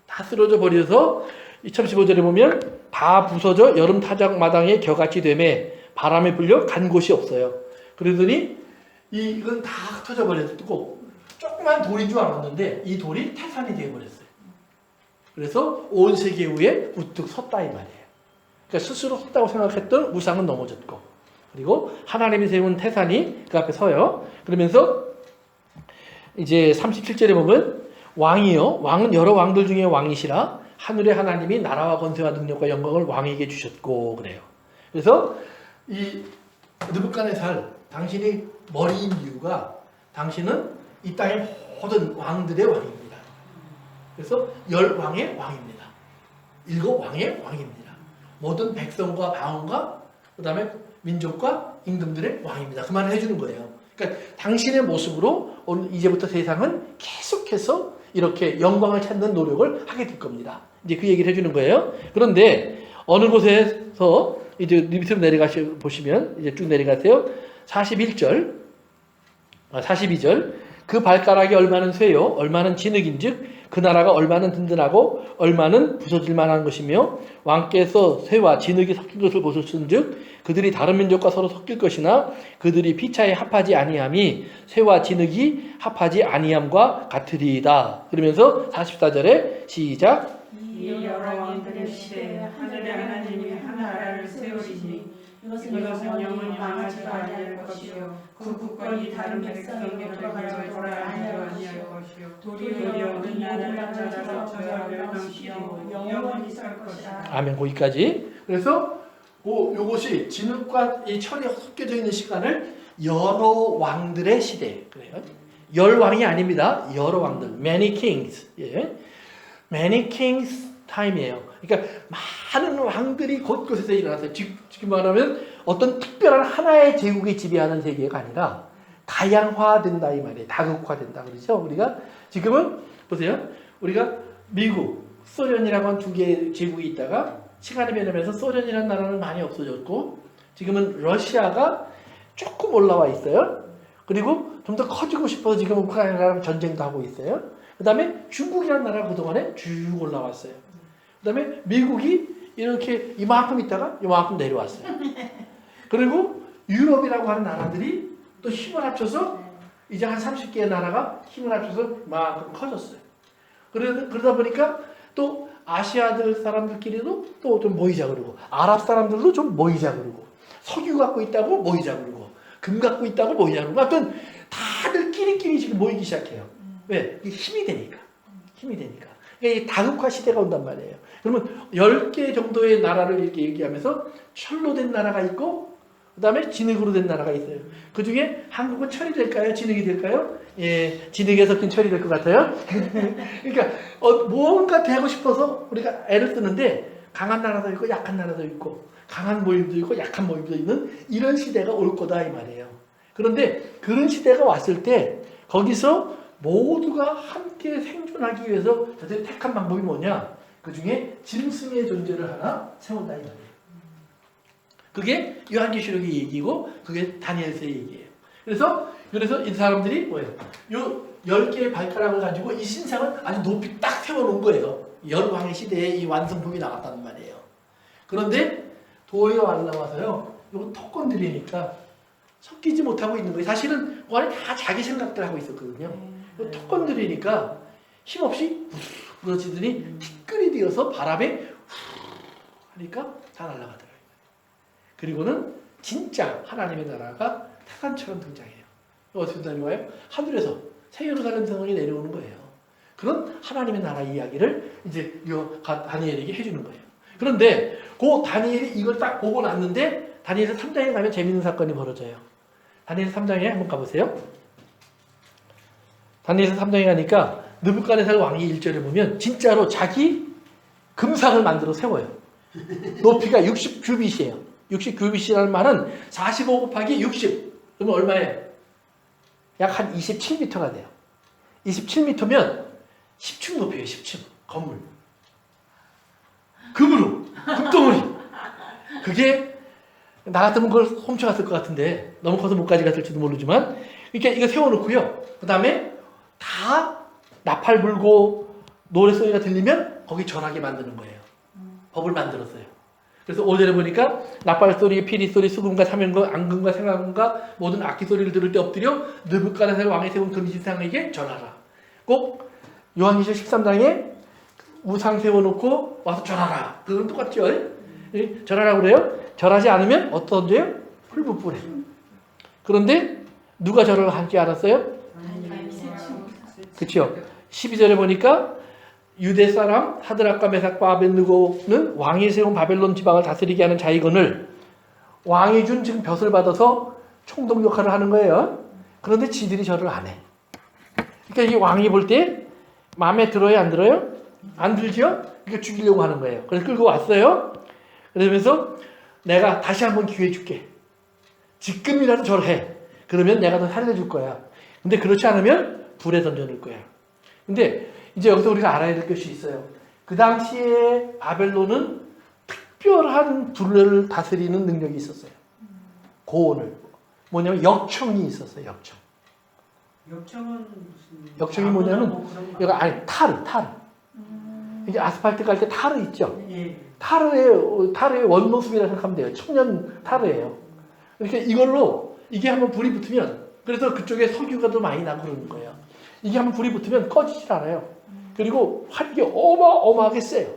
A: 다 쓰러져 버려서 2015절에 보면 다 부서져 여름 타작 마당에 겨같이 되매 바람에 불려 간 곳이 없어요. 그러더니 이건 다 흩어져 버렸고 조그만 돌인 줄 알았는데 이 돌이 태산이 되어버렸어요. 그래서 온 세계 위에 우뚝 섰다 이 말이에요. 그러니까 스스로 섰다고 생각했던 우상은 넘어졌고 그리고 하나님이 세운 태산이 그 앞에 서요. 그러면서 이제 37절에 보면 왕이요 왕은 여러 왕들 중에 왕이시라 하늘의 하나님이 나라와 권세와 능력과 영광을 왕에게 주셨고 그래요. 그래서 이 느부갓네살 당신이 머리인 이유가 당신은 이 땅의 모든 왕들의 왕입니다. 그래서 10왕의 왕입니다. 7왕의 왕입니다. 모든 백성과 방언과 그 다음에 민족과 임금들의 왕입니다. 그 말을 해주는 거예요. 그러니까 당신의 모습으로 오늘 이제부터 세상은 계속해서 이렇게 영광을 찾는 노력을 하게 될 겁니다. 이제 그 얘기를 해주는 거예요. 그런데 어느 곳에서 이제 밑으로 내려가시 보시면 이제 쭉 내려가세요. 41절, 42절. 그 발가락이 얼마는 쇠요, 얼마는 진흙인즉 그 나라가 얼마는 든든하고 얼마는 부서질 만한 것이며 왕께서 쇠와 진흙이 섞인 것을 보셨은즉 그들이 다른 민족과 서로 섞일 것이나 그들이 피차에 합하지 아니함이 쇠와 진흙이 합하지 아니함과 같으리이다. 그러면서 44절에 시작.
C: 이 여러 왕들의 시대에 하늘의 하나님이 한 나라를 세우시니 이것은 영원히 망하지 아니할 것이요 그 국권이 다른 백성에게로 돌아갈 것이요 도리어 그 나라를 저자로 멸망시키고 영원히 살 것이다.
A: 아멘. 거기까지. 그래서 요것이 진흙과 이 철이 섞여져 있는 시간을 여러 왕들의 시대 그래요. 열 왕이 아닙니다. 여러 왕들. Many kings. 예. Many kings time이에요. 그러니까 많은 왕들이 곳곳에서 일어났어요. 지금 말하면 어떤 특별한 하나의 제국이 지배하는 세계가 아니라 다양화된다 이 말이에요. 다극화된다 그러죠. 우리가 지금은 보세요. 우리가 미국, 소련이라고 한 두 개의 제국이 있다가 시간이 변하면서 소련이라는 나라는 많이 없어졌고 지금은 러시아가 조금 올라와 있어요. 그리고 좀 더 커지고 싶어서 지금 우크라이나랑 전쟁도 하고 있어요. 그 다음에 중국이라는 나라가 그동안에 쭉 올라왔어요. 그 다음에 미국이 이렇게 이만큼 있다가 이만큼 내려왔어요. 그리고 유럽이라고 하는 나라들이 또 힘을 합쳐서 이제 한 30개의 나라가 힘을 합쳐서 이만큼 커졌어요. 그러다 보니까 또 아시아들 사람들끼리도 또 좀 모이자 그러고 아랍 사람들도 좀 모이자 그러고 석유 갖고 있다고 모이자 그러고 금 갖고 있다고 모이자 그러고 하여튼 다들 끼리끼리 지금 모이기 시작해요. 왜? 이게 힘이 되니까. 힘이 되니까. 그러니까 이 다극화 시대가 온단 말이에요. 그러면 10개 정도의 나라를 이렇게 얘기하면서 철로 된 나라가 있고 그 다음에 진흙으로 된 나라가 있어요. 그 중에 한국은 철이 될까요? 진흙이 될까요? 예, 진흙에 섞인 철이 될 것 같아요. 그러니까 뭔가 되고 싶어서 우리가 애를 쓰는데 강한 나라도 있고 약한 나라도 있고 강한 모임도 있고 약한 모임도 있는 이런 시대가 올 거다 이 말이에요. 그런데 그런 시대가 왔을 때 거기서 모두가 함께 생존하기 위해서 저들이 택한 방법이 뭐냐? 그 중에 짐승의 존재를 하나 세운다 이 말이에요. 그게 요한계시록의 얘기고 그게 다니엘서의 얘기예요. 그래서 이 사람들이 뭐예요? 요 10개의 발가락을 가지고 이 신상을 아주 높이 딱 세워놓은 거예요. 열왕의 시대에 이 완성품이 나왔다는 말이에요. 그런데 도에 올라와서요. 이거 턱 건드리니까 섞이지 못하고 있는 거예요. 사실은 그 안에 다 자기 생각들 하고 있었거든요. 턱 건드리니까 힘없이 부러지더니 티끌이 되어서 바람에 하니까 다 날아가더라고요. 그리고는 진짜 하나님의 나라가 태산처럼 등장해요. 어떻게 등장하는 거예요? 하늘에서 새 예루살렘 성이 내려오는 거예요. 그런 하나님의 나라 이야기를 이제 다니엘에게 해주는 거예요. 그런데 그 다니엘이 이걸 딱 보고 났는데 다니엘서 3장에 가면 재밌는 사건이 벌어져요. 다니엘서 3장에 한번 가보세요. 다니엘서 3장에 가니까 느부갓네살 왕이 1절에 보면 진짜로 자기 금상을 만들어 세워요. 높이가 60규빗이에요. 60규빗이라는 말은 45 곱하기 60. 그러면 얼마예요? 약 한 27m가 돼요. 27m면 10층 높이에요. 10층. 건물. 금으로. 금덩어리. 그게 나 같으면 그걸 훔쳐갔을 것 같은데 너무 커서 못 가져갔을지도 모르지만 이렇게 이거 세워놓고요. 그 다음에 다 나팔 불고 노래소리가 들리면 거기 전하게 만드는 거예요. 법을 만들었어요. 그래서 5절에 보니까 나팔소리, 피리소리, 수금과 사면과 앙금과 생황과 모든 악기소리를 들을 때 엎드려 느부갓네살 왕이 세운 금신상에게 전하라. 꼭 요한계시록 13장에 우상 세워놓고 와서 절하라. 그건 똑같죠? 절하라고 그래요? 절하지 않으면 어떤 죄요? 풀부풀해. 그런데 누가 절을 할지 알았어요? 그렇죠? 12절에 보니까 유대 사람 사드락과 메삭과 아벳느고는 왕이 세운 바벨론 지방을 다스리게 하는 자이건을 왕이 준 지금 벼슬 받아서 총독 역할을 하는 거예요. 그런데 지들이 절을 안 해. 그러니까 이게 왕이 볼 때 마음에 들어요, 안 들어요? 안 들죠? 그러니까 죽이려고 하는 거예요. 그래서 끌고 왔어요. 그러면서 내가 다시 한번 기회 줄게. 지금이라도 절해. 그러면 내가 너 살려줄 거야. 근데 그렇지 않으면 불에 던져놓을 거야. 근데 이제 여기서 우리가 알아야 될 것이 있어요. 그 당시에 바벨론은 특별한 둘레를 다스리는 능력이 있었어요. 고온을. 뭐냐면 역청이 있었어요. 역청.
C: 역청은 무슨?
A: 역청이 뭐냐면
C: 뭐 그런 거.
A: 이거 아니 타르. 이게 아스팔트 갈 때 타르 있죠.
C: 예.
A: 타르의 원모습이라 생각하면 돼요. 천년 타르예요. 그러니까 이걸로 이게 한번 불이 붙으면 그래서 그쪽에 석유가 더 많이 나고 그러는 거예요. 이게 한번 불이 붙으면 꺼지질 않아요. 그리고 활기 어마어마하게 세요.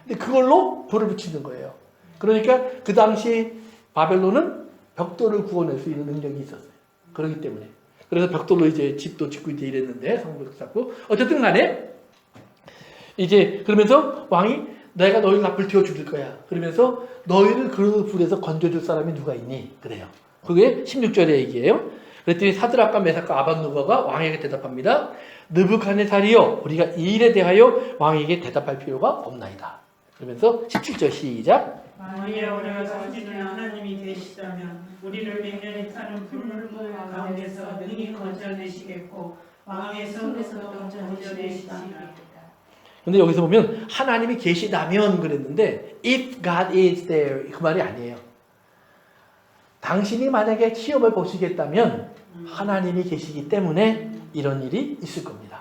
A: 근데 그걸로 불을 붙이는 거예요. 그러니까 그 당시 바벨론은 벽돌을 구워낼 수 있는 능력이 있었어요. 그렇기 때문에. 그래서 벽돌로 이제 집도 짓고 이제 이랬는데 성벽 쌓고 어쨌든 간에 이제 그러면서 왕이 내가 너희를 다 불태워 죽일 거야. 그러면서 너희를 그 불에서 건져줄 사람이 누가 있니? 그래요. 그게 16절의 얘기예요. 그랬더니 사드락과 메삭과 아벳느고가 왕에게 대답합니다. 느부갓네살이여 우리가 이 일에 대하여 왕에게 대답할 필요가 없나이다. 그러면서 17절 시작.
C: 만일 우리가 섬기는 하나님이 계시다면 우리를 맹렬히 타는 불물 가운데서 능히 건져내시겠고 왕의 손에서도 건져내시리이다.
A: 근데 여기서 보면 하나님이 계시다면 그랬는데 if God is there 그 말이 아니에요. 당신이 만약에 시험을 보시겠다면 하나님이 계시기 때문에 이런 일이 있을 겁니다.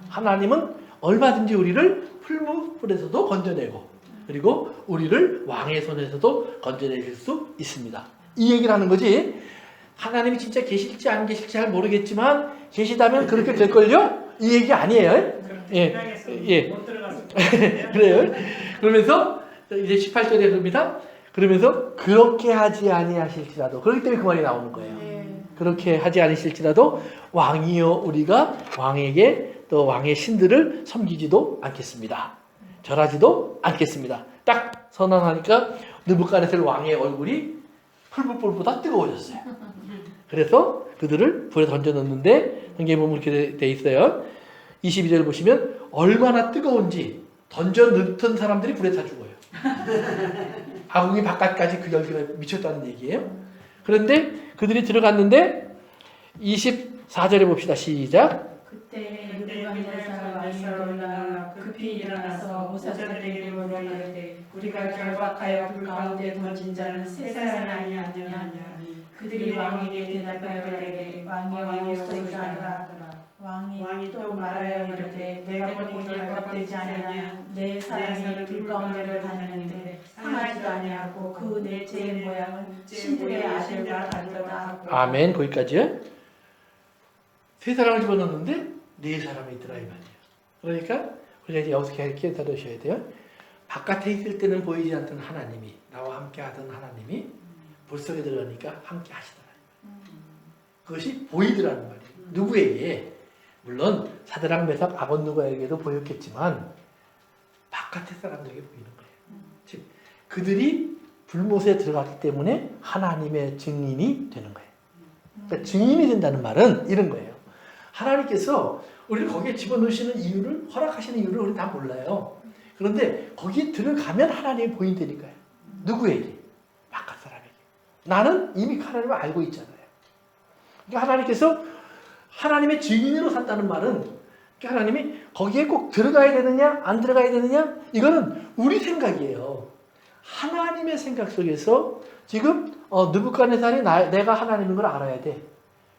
A: 하나님은 얼마든지 우리를 풀무불에서도 건져내고 그리고 우리를 왕의 손에서도 건져내실 수 있습니다. 이 얘기를 하는 거지. 하나님이 진짜 계실지 안 계실지 잘 모르겠지만 계시다면 그렇게 될걸요? 이 얘기 아니에요. 예.
C: 못 들어갔을
A: 그래요. 그러면서 이제 18절에 그럽니다. 그러면서 그렇게 하지 아니하실지라도 그렇기 때문에 그 말이 나오는 거예요. 그렇게 하지 않으실지라도 왕이여 우리가 왕에게 또 왕의 신들을 섬기지도 않겠습니다. 절하지도 않겠습니다. 딱 선언하니까 느부갓네살 왕의 얼굴이 풀불보다 뜨거워졌어요. 그래서 그들을 불에 던져넣는데 성경에 보면 이렇게 돼 있어요. 22절 보시면 얼마나 뜨거운지 던져 넣던 사람들이 불에 타 죽어요. 아궁이 바깥까지 그 열기가 미쳤다는 얘기예요. 그런데 그들이 들어갔는데 24절에 봅시다. 시작.
B: 그때 느부갓네살 왕이 올라 급히 일어나서 모사들에게 물으되 우리가 결박하여 불 가운데 던진 자는 세 사람이 아니하느냐. 그들이 왕에게 대답하여 왕의 옷을 하라. 왕이 또 말하여 이르되 내가 보니 결박되지 아니하냐. 내 사람이 불 가운데를 다니는데 상하지도 아니하고 그 넷째의 모양은 신들의 아들과 같도다 하고.
A: 아멘. 거기까지요. 세 사람을 집어넣는데 네 사람이 있더라 이 말이에요. 그러니까 우리가 이제 여기서 이렇게 들으셔야 돼요. 바깥에 있을 때는 보이지 않던 하나님이 나와 함께 하던 하나님이 불 속에 들어가니까 함께 하시더라. 그것이 보이더라는 말이에요. 누구에게? 물론 사드락 메삭 아벳느고에게도 보였겠지만 바깥의 사람들에게 보이는 거예요. 즉 그들이 불못에 들어갔기 때문에 하나님의 증인이 되는 거예요. 그러니까 증인이 된다는 말은 이런 거예요. 하나님께서 우리를 거기에 집어넣으시는 이유를 허락하시는 이유를 우리 다 몰라요. 그런데 거기에 들어가면 하나님이 보인다니까요. 누구에게? 바깥 사람에게. 나는 이미 하나님을 알고 있잖아요. 그러니까 하나님께서 하나님의 증인으로 산다는 말은 하나님이 거기에 꼭 들어가야 되느냐 안 들어가야 되느냐 이거는 우리 생각이에요. 하나님의 생각 속에서 지금 느부갓네살이 내가 하나님인 걸 알아야 돼.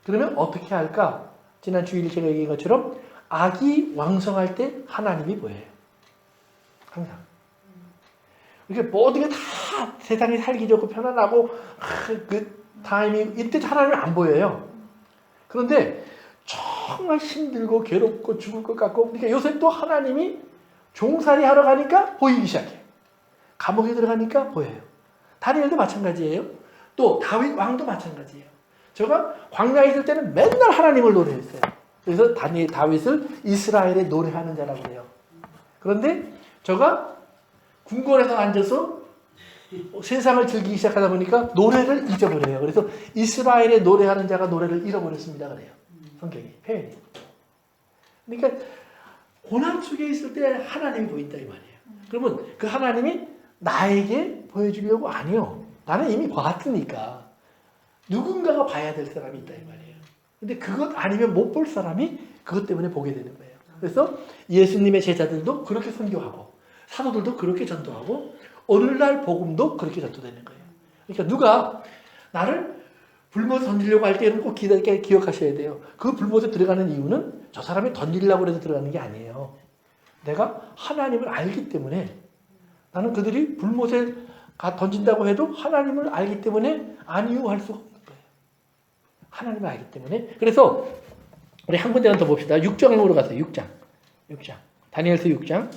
A: 그러면 어떻게 할까? 지난 주일 제가 얘기한 것처럼 악이 왕성할 때 하나님이 보여요. 항상. 이게 모든 게 다 세상이 살기 좋고 편안하고 그 타이밍 이때 하나님이 안 보여요. 그런데 정말 힘들고 괴롭고 죽을 것 같고 그러니까 요새 또 하나님이 종살이 하러 가니까 보이기 시작해요. 감옥에 들어가니까 보여요. 다니엘도 마찬가지예요. 또 다윗 왕도 마찬가지예요. 제가 광야에 있을 때는 맨날 하나님을 노래했어요. 그래서 다윗을 이스라엘의 노래하는 자라고 해요. 그런데 제가 궁궐에서 앉아서 세상을 즐기기 시작하다 보니까 노래를 잊어버려요. 그래서 이스라엘의 노래하는 자가 노래를 잃어버렸습니다. 그래요. 성경이 표현이. 그러니까 고난 속에 있을 때 하나님이 보인다 이 말이에요. 그러면 그 하나님이 나에게 보여주려고 아니요. 나는 이미 봤으니까 누군가가 봐야 될 사람이 있다 이 말이에요. 근데 그것 아니면 못 볼 사람이 그것 때문에 보게 되는 거예요. 그래서 예수님의 제자들도 그렇게 선교하고 사도들도 그렇게 전도하고 오늘날 복음도 그렇게 전도되는 거예요. 그러니까 누가 나를 불못에 던지려고 할 때는 꼭 기억하셔야 돼요. 그 불못에 들어가는 이유는 저 사람이 던지려고 해서 들어가는 게 아니에요. 내가 하나님을 알기 때문에 나는 그들이 불못에 던진다고 해도 하나님을 알기 때문에 안이유할 수가 없는 거예요. 하나님을 알기 때문에. 그래서 우리 한 군데만 더 봅시다. 6장으로 가세요. 6장. 다니엘서 6장.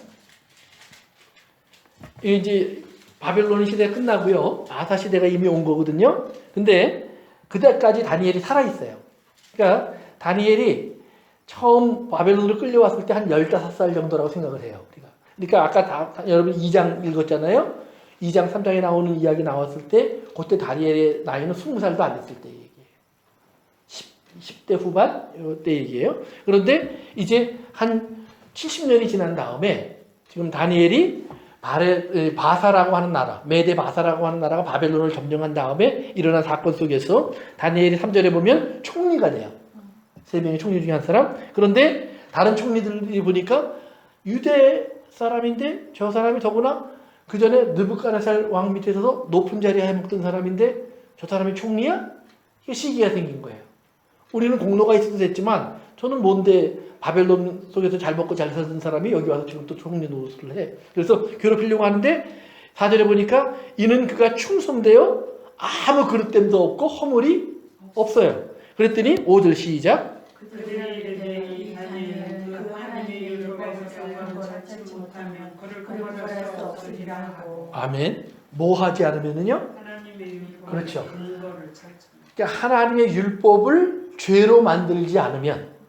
A: 이제 바벨론 시대 끝나고요. 아사 시대가 이미 온 거거든요. 근데 그때까지 다니엘이 살아있어요. 그러니까 다니엘이 처음 바벨론으로 끌려왔을 때 한 15살 정도라고 생각을 해요. 우리가. 그러니까 아까 여러분 2장 읽었잖아요. 2장 3장에 나오는 이야기 나왔을 때 그때 다니엘의 나이는 20살도 안 됐을 때 얘기예요. 10대 후반 이때 얘기예요. 그런데 이제 한 70년이 지난 다음에 지금 다니엘이 바사라고 하는 나라, 메데 바사라고 하는 나라가 바벨론을 점령한 다음에 일어난 사건 속에서 다니엘이 3절에 보면 총리가 돼요. 3명의 총리 중에 한 사람. 그런데 다른 총리들이 보니까 유대 사람인데 저 사람이 더구나 그 전에 느부갓네살 왕 밑에서 높은 자리에 해먹던 사람인데 저 사람이 총리야? 이게 시기가 생긴 거예요. 우리는 공로가 있어도 됐지만 저는 뭔데 바벨론 속에서 잘 먹고 잘 살던 사람이 여기 와서 지금 또 총리 노릇을 해. 그래서 괴롭히려고 하는데 4절에 보니까 이는 그가 충성되어 아무 그릇됨도 없고 허물이 없어요. 그랬더니 5절 시작.
C: 그들이 이르되 이 다니엘은 그 하나님의 율법을 경고한 것을 찾지 못하면 그를 구원할 수 없으리라 하고.
A: 아멘. 뭐 하지 않으면은요?
C: 하나님의 율법을
A: 그렇죠.
C: 근거를 찾지.
A: 그러니까 하나님의 율법을 죄로 만들지 않으면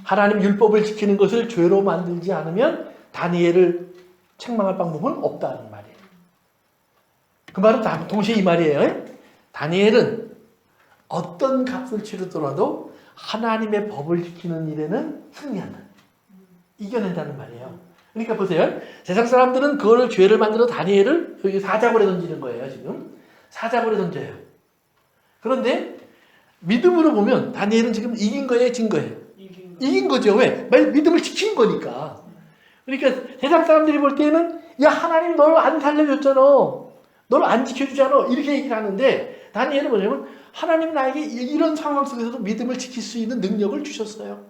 A: 하나님 율법을 지키는 것을 죄로 만들지 않으면 다니엘을 책망할 방법은 없다는 말이에요. 그 말은 동시에 이 말이에요. 다니엘은 어떤 값을 치르더라도 하나님의 법을 지키는 일에는 승리한다. 이겨낸다는 말이에요. 그러니까 보세요. 세상 사람들은 그거를 죄를 만들어 다니엘을 여기 사자굴에 던지는 거예요. 지금 사자굴에 던져요. 그런데 믿음으로 보면 다니엘은 지금 이긴 거예요, 진 거예요? 이긴 거죠. 왜? 믿음을 지킨 거니까. 그러니까 세상 사람들이 볼 때는 야 하나님 널 안 살려줬잖아. 널 안 지켜주잖아. 이렇게 얘기를 하는데 다니엘은 뭐냐면 하나님 나에게 이런 상황 속에서도 믿음을 지킬 수 있는 능력을 주셨어요.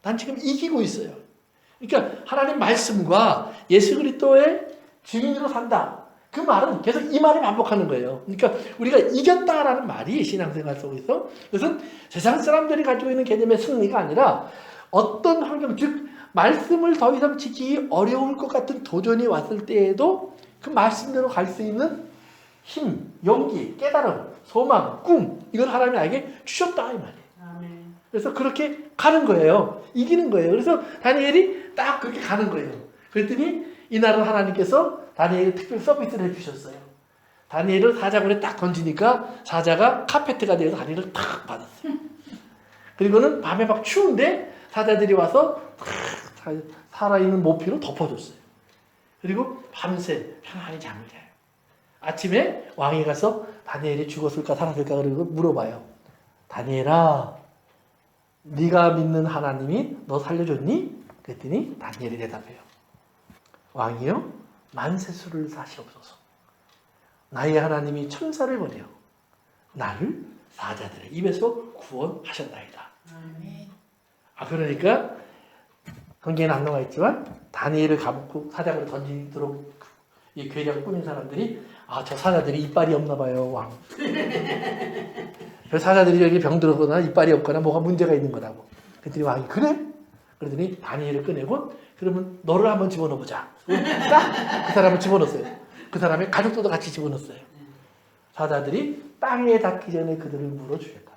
A: 난 지금 이기고 있어요. 그러니까 하나님 말씀과 예수 그리스도의 증인으로 산다. 그 말은 계속 이 말을 반복하는 거예요. 그러니까 우리가 이겼다라는 말이 신앙생활 속에서 그것은 세상 사람들이 가지고 있는 개념의 승리가 아니라 어떤 환경, 즉 말씀을 더 이상 지키기 어려울 것 같은 도전이 왔을 때에도 그 말씀대로 갈 수 있는 힘, 용기, 깨달음, 소망, 꿈 이걸 하나님이 나에게 주셨다 이 말이에요.
C: 아멘.
A: 그래서 그렇게 가는 거예요. 이기는 거예요. 그래서 다니엘이 딱 그렇게 가는 거예요. 그랬더니 이날은 하나님께서 다니엘에 특별 서비스를 해주셨어요. 다니엘을 사자굴에 딱 던지니까 사자가 카페트가 되어서 다니엘을 탁 받았어요. 그리고는 밤에 막 추운데 사자들이 와서 탁 살아있는 모피로 덮어줬어요. 그리고 밤새 편안히 잠을 자요. 아침에 왕이 가서 다니엘이 죽었을까 살았을까 그러고 물어봐요. 다니엘아, 네가 믿는 하나님이 너 살려줬니? 그랬더니 다니엘이 대답해요. 왕이요? 만세수를 다시옵소서. 나의 하나님이 천사를 보내어 나를 사자들의 입에서 구원하셨나이다.
C: 아멘.
A: 그러니까 성경에는 안 나와 있지만 다니엘을 감고 사자굴에 던지도록 이 괴력을 꾸민 사람들이 저 사자들이 이빨이 없나 봐요, 왕. 그 사자들이 여기 병들었거나 이빨이 없거나 뭐가 문제가 있는 거라고. 그랬더니 왕이 그래? 그러더니 다니엘을 꺼내고 그러면 너를 한번 집어넣어보자. 딱 그 사람을 집어넣었어요. 그 사람의 가족들도 같이 집어넣었어요. 사자들이 땅에 닿기 전에 그들을 물어 죽였다.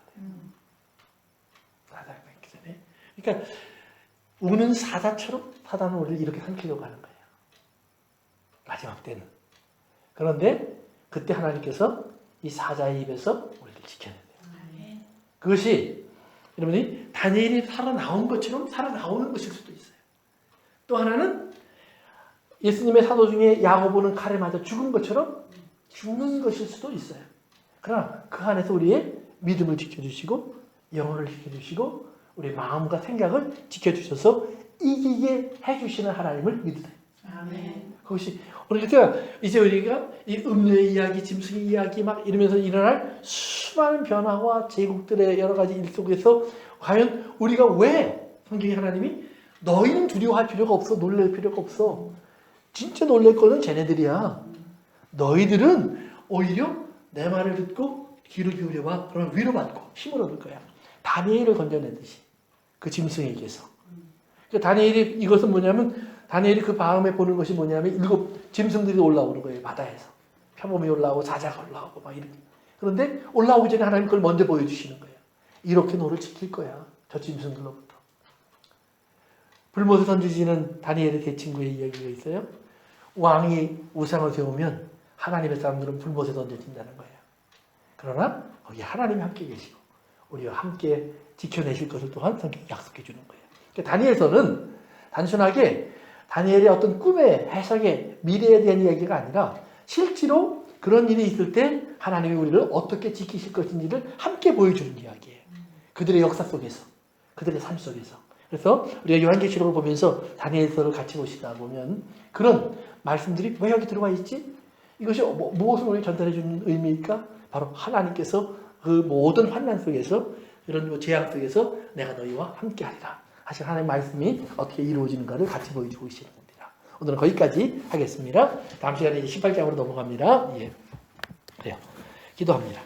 A: 사자가 닿기 전에. 그러니까 우는 사자처럼 사단은 우리를 이렇게 삼키려고 하는 거예요. 마지막 때는. 그런데 그때 하나님께서 이 사자의 입에서 우리를 지켜내야 돼요. 그것이 여러분이 다니엘이 살아나온 것처럼 살아나오는 것일 수도 있어요. 또 하나는 예수님의 사도 중에 야고보는 칼에 맞아 죽은 것처럼 죽는 것일 수도 있어요. 그러나 그 안에서 우리의 믿음을 지켜주시고 영혼을 지켜주시고 우리 마음과 생각을 지켜주셔서 이기게 해주시는 하나님을 믿으세요.
C: 아멘.
A: 그것이 그러니까 이제 우리가 이 음료의 이야기, 짐승의 이야기 막 이러면서 일어날 수많은 변화와 제국들의 여러 가지 일 속에서 과연 우리가 왜 성경의 하나님이 너희는 두려워할 필요가 없어, 놀랄 필요가 없어. 진짜 놀랄 거는 쟤네들이야. 너희들은 오히려 내 말을 듣고 귀를 기울여봐. 그러면 위로받고 힘을 얻을 거야. 다니엘을 건져내듯이 그 짐승에게서. 그러니까 다니엘이 이것은 뭐냐면 다니엘이 그 다음에 보는 것이 뭐냐면 7 짐승들이 올라오는 거예요. 바다에서. 표범이 올라오고 사자가 올라오고 막 이렇게. 그런데 올라오기 전에 하나님 그걸 먼저 보여주시는 거예요. 이렇게 너를 지킬 거야. 저 짐승들로부터. 불못에 던지지는 다니엘의 대친구의 이야기가 있어요. 왕이 우상을 세우면 하나님의 사람들은 불못에 던져진다는 거예요. 그러나 거기 하나님이 함께 계시고 우리와 함께 지켜내실 것을 또한 성경이 약속해 주는 거예요. 그러니까 다니엘서는 단순하게 다니엘의 어떤 꿈의 해석의 미래에 대한 이야기가 아니라 실제로 그런 일이 있을 때 하나님이 우리를 어떻게 지키실 것인지를 함께 보여주는 이야기예요. 그들의 역사 속에서, 그들의 삶 속에서. 그래서 우리가 요한계시록을 보면서 다니엘서를 같이 보시다 보면 그런 말씀들이 왜 여기 들어와 있지? 이것이 무엇을 우리 전달해 주는 의미일까? 바로 하나님께서 그 모든 환난 속에서 이런 재앙 속에서 내가 너희와 함께하리라 하신 하나님의 말씀이 어떻게 이루어지는가를 같이 보여주고 계시는 겁니다. 오늘은 거기까지 하겠습니다. 다음 시간에 이제 18장으로 넘어갑니다. 예. 그래요. 기도합니다.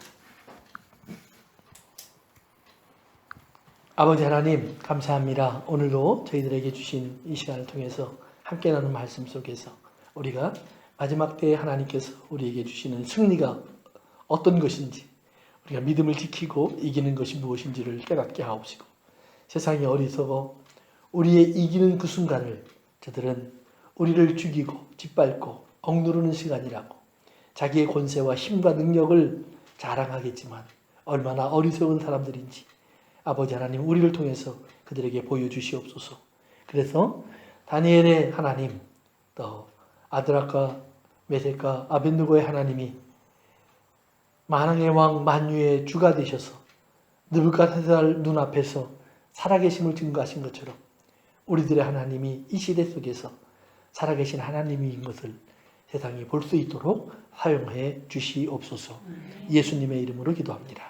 A: 아버지 하나님 감사합니다. 오늘도 저희들에게 주신 이 시간을 통해서 함께 나눈 말씀 속에서 우리가 마지막 때에 하나님께서 우리에게 주시는 승리가 어떤 것인지 우리가 믿음을 지키고 이기는 것이 무엇인지를 깨닫게 하옵시고 세상이 어리석어 우리의 이기는 그 순간을 저들은 우리를 죽이고 짓밟고 억누르는 시간이라고 자기의 권세와 힘과 능력을 자랑하겠지만 얼마나 어리석은 사람들인지 아버지 하나님 우리를 통해서 그들에게 보여주시옵소서. 그래서 다니엘의 하나님 또 아드락과 메섹과 아벤느고의 하나님이 만왕의 왕 만유의 주가 되셔서 느부갓네살 눈앞에서 살아계심을 증거하신 것처럼 우리들의 하나님이 이 시대 속에서 살아계신 하나님인 것을 세상이 볼 수 있도록 사용해 주시옵소서. 예수님의 이름으로 기도합니다.